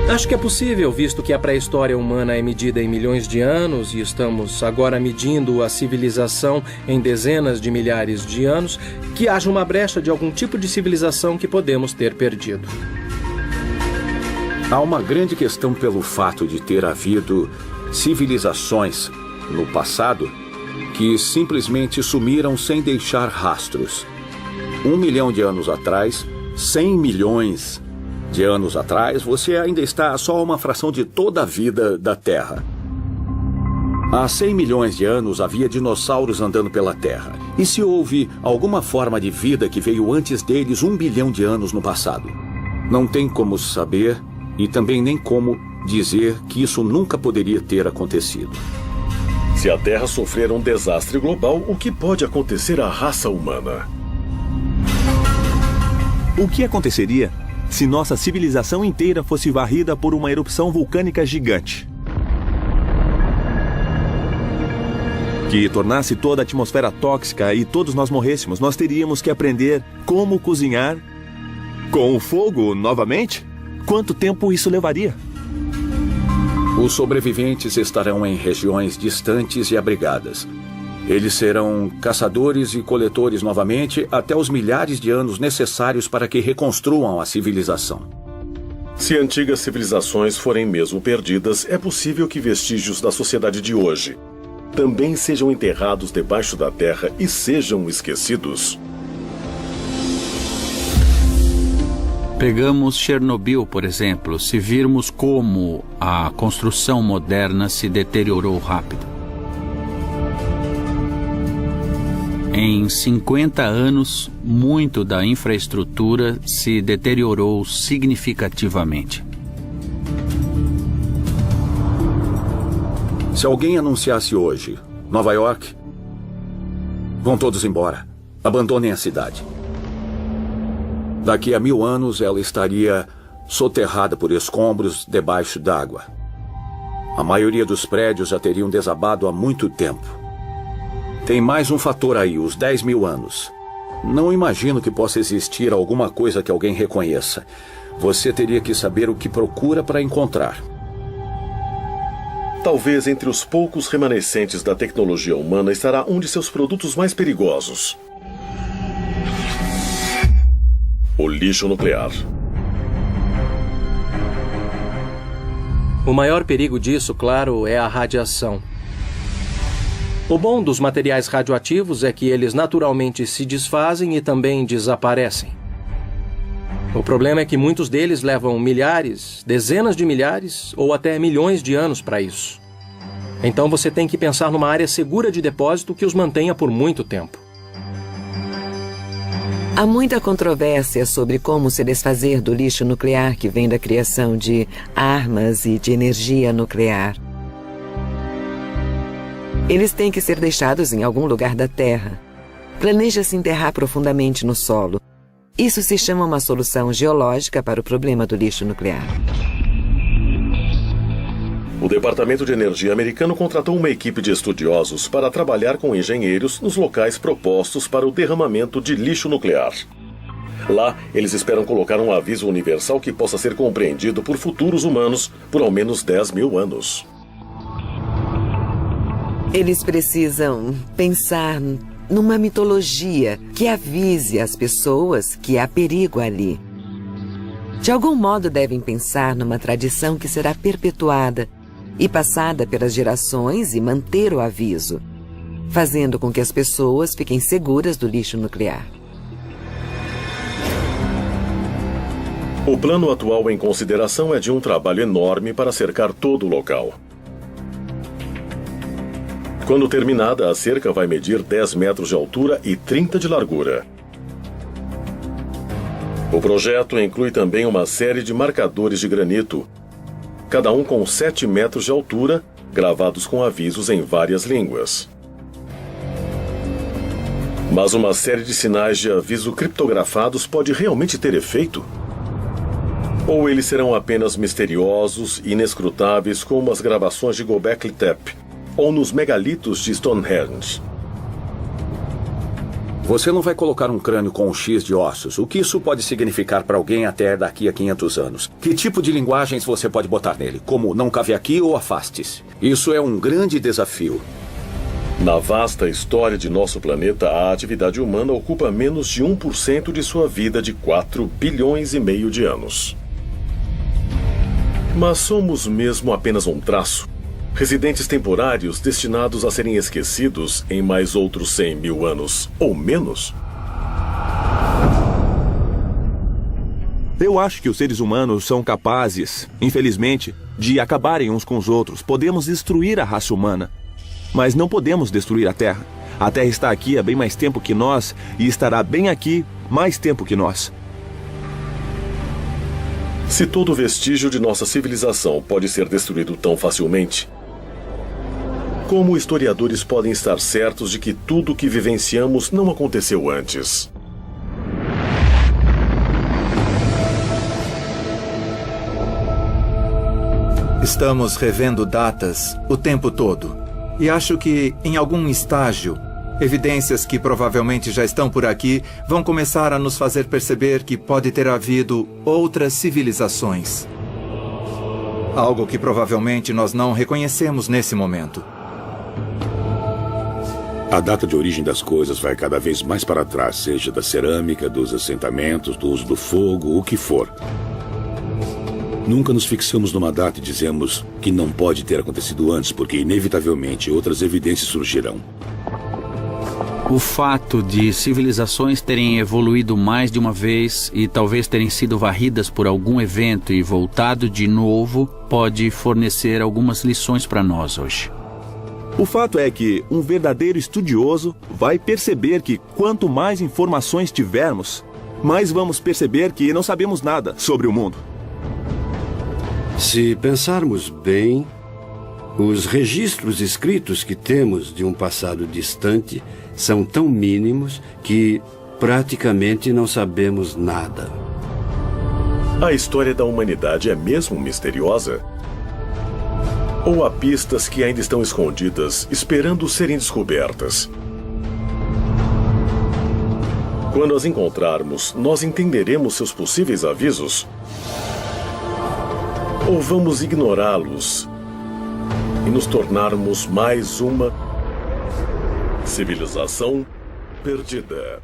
Acho que é possível, visto que a pré-história humana é medida em milhões de anos e estamos agora medindo a civilização em dezenas de milhares de anos, que haja uma brecha de algum tipo de civilização que podemos ter perdido. Há uma grande questão pelo fato de ter havido civilizações no passado que simplesmente sumiram sem deixar rastros. 1 milhão de anos atrás, 100 milhões de anos atrás, você ainda está só uma fração de toda a vida da Terra. Há 100 milhões de anos havia dinossauros andando pela Terra. E se houve alguma forma de vida que veio antes deles 1 bilhão de anos no passado? Não tem como saber e também nem como dizer que isso nunca poderia ter acontecido. Se a Terra sofrer um desastre global, o que pode acontecer à raça humana? O que aconteceria se nossa civilização inteira fosse varrida por uma erupção vulcânica gigante? Que tornasse toda a atmosfera tóxica e todos nós morrêssemos, nós teríamos que aprender como cozinhar com o fogo novamente? Quanto tempo isso levaria? Os sobreviventes estarão em regiões distantes e abrigadas. Eles serão caçadores e coletores novamente até os milhares de anos necessários para que reconstruam a civilização. Se antigas civilizações forem mesmo perdidas, é possível que vestígios da sociedade de hoje também sejam enterrados debaixo da terra e sejam esquecidos. Pegamos Chernobyl, por exemplo, se virmos como a construção moderna se deteriorou rápido. Em 50 anos, muito da infraestrutura se deteriorou significativamente. Se alguém anunciasse hoje, Nova York, vão todos embora, abandonem a cidade. Daqui a 1000 anos, ela estaria soterrada por escombros debaixo d'água. A maioria dos prédios já teriam desabado há muito tempo. Tem mais um fator aí, os 10.000 anos. Não imagino que possa existir alguma coisa que alguém reconheça. Você teria que saber o que procura para encontrar. Talvez entre os poucos remanescentes da tecnologia humana estará um de seus produtos mais perigosos: o lixo nuclear. O maior perigo disso, claro, é a radiação. O bom dos materiais radioativos é que eles naturalmente se desfazem e também desaparecem. O problema é que muitos deles levam milhares, dezenas de milhares ou até milhões de anos para isso. Então você tem que pensar numa área segura de depósito que os mantenha por muito tempo. Há muita controvérsia sobre como se desfazer do lixo nuclear que vem da criação de armas e de energia nuclear. Eles têm que ser deixados em algum lugar da Terra. Planeja-se enterrar profundamente no solo. Isso se chama uma solução geológica para o problema do lixo nuclear. O Departamento de Energia americano contratou uma equipe de estudiosos para trabalhar com engenheiros nos locais propostos para o derramamento de lixo nuclear. Lá, eles esperam colocar um aviso universal que possa ser compreendido por futuros humanos por ao menos 10.000 anos. Eles precisam pensar numa mitologia que avise as pessoas que há perigo ali. De algum modo devem pensar numa tradição que será perpetuada e passada pelas gerações e manter o aviso, fazendo com que as pessoas fiquem seguras do lixo nuclear. O plano atual em consideração é de um trabalho enorme para cercar todo o local. Quando terminada, a cerca vai medir 10 metros de altura e 30 de largura. O projeto inclui também uma série de marcadores de granito, cada um com 7 metros de altura, gravados com avisos em várias línguas. Mas uma série de sinais de aviso criptografados pode realmente ter efeito? Ou eles serão apenas misteriosos e inescrutáveis como as gravações de Göbekli Tepe ou nos megalitos de Stonehenge? Você não vai colocar um crânio com um X de ossos. O que isso pode significar para alguém até daqui a 500 anos? Que tipo de linguagens você pode botar nele? Como não cabe aqui ou afaste-se? Isso é um grande desafio. Na vasta história de nosso planeta, a atividade humana ocupa menos de 1% de sua vida de 4,5 bilhões de anos. Mas somos mesmo apenas um traço, residentes temporários destinados a serem esquecidos em mais outros 100 mil anos, ou menos? Eu acho que os seres humanos são capazes, infelizmente, de acabarem uns com os outros. Podemos destruir a raça humana, mas não podemos destruir a Terra. A Terra está aqui há bem mais tempo que nós e estará bem aqui mais tempo que nós. Se todo vestígio de nossa civilização pode ser destruído tão facilmente, como historiadores podem estar certos de que tudo o que vivenciamos não aconteceu antes? Estamos revendo datas o tempo todo. E acho que, em algum estágio, evidências que provavelmente já estão por aqui vão começar a nos fazer perceber que pode ter havido outras civilizações. Algo que provavelmente nós não reconhecemos nesse momento. A data de origem das coisas vai cada vez mais para trás, seja da cerâmica, dos assentamentos, do uso do fogo, o que for. Nunca nos fixamos numa data e dizemos que não pode ter acontecido antes, porque inevitavelmente outras evidências surgirão. O fato de civilizações terem evoluído mais de uma vez e talvez terem sido varridas por algum evento e voltado de novo pode fornecer algumas lições para nós hoje. O fato é que um verdadeiro estudioso vai perceber que quanto mais informações tivermos, mais vamos perceber que não sabemos nada sobre o mundo. Se pensarmos bem, os registros escritos que temos de um passado distante são tão mínimos que praticamente não sabemos nada. A história da humanidade é mesmo misteriosa? Ou há pistas que ainda estão escondidas, esperando serem descobertas? Quando as encontrarmos, nós entenderemos seus possíveis avisos? Ou vamos ignorá-los e nos tornarmos mais uma civilização perdida?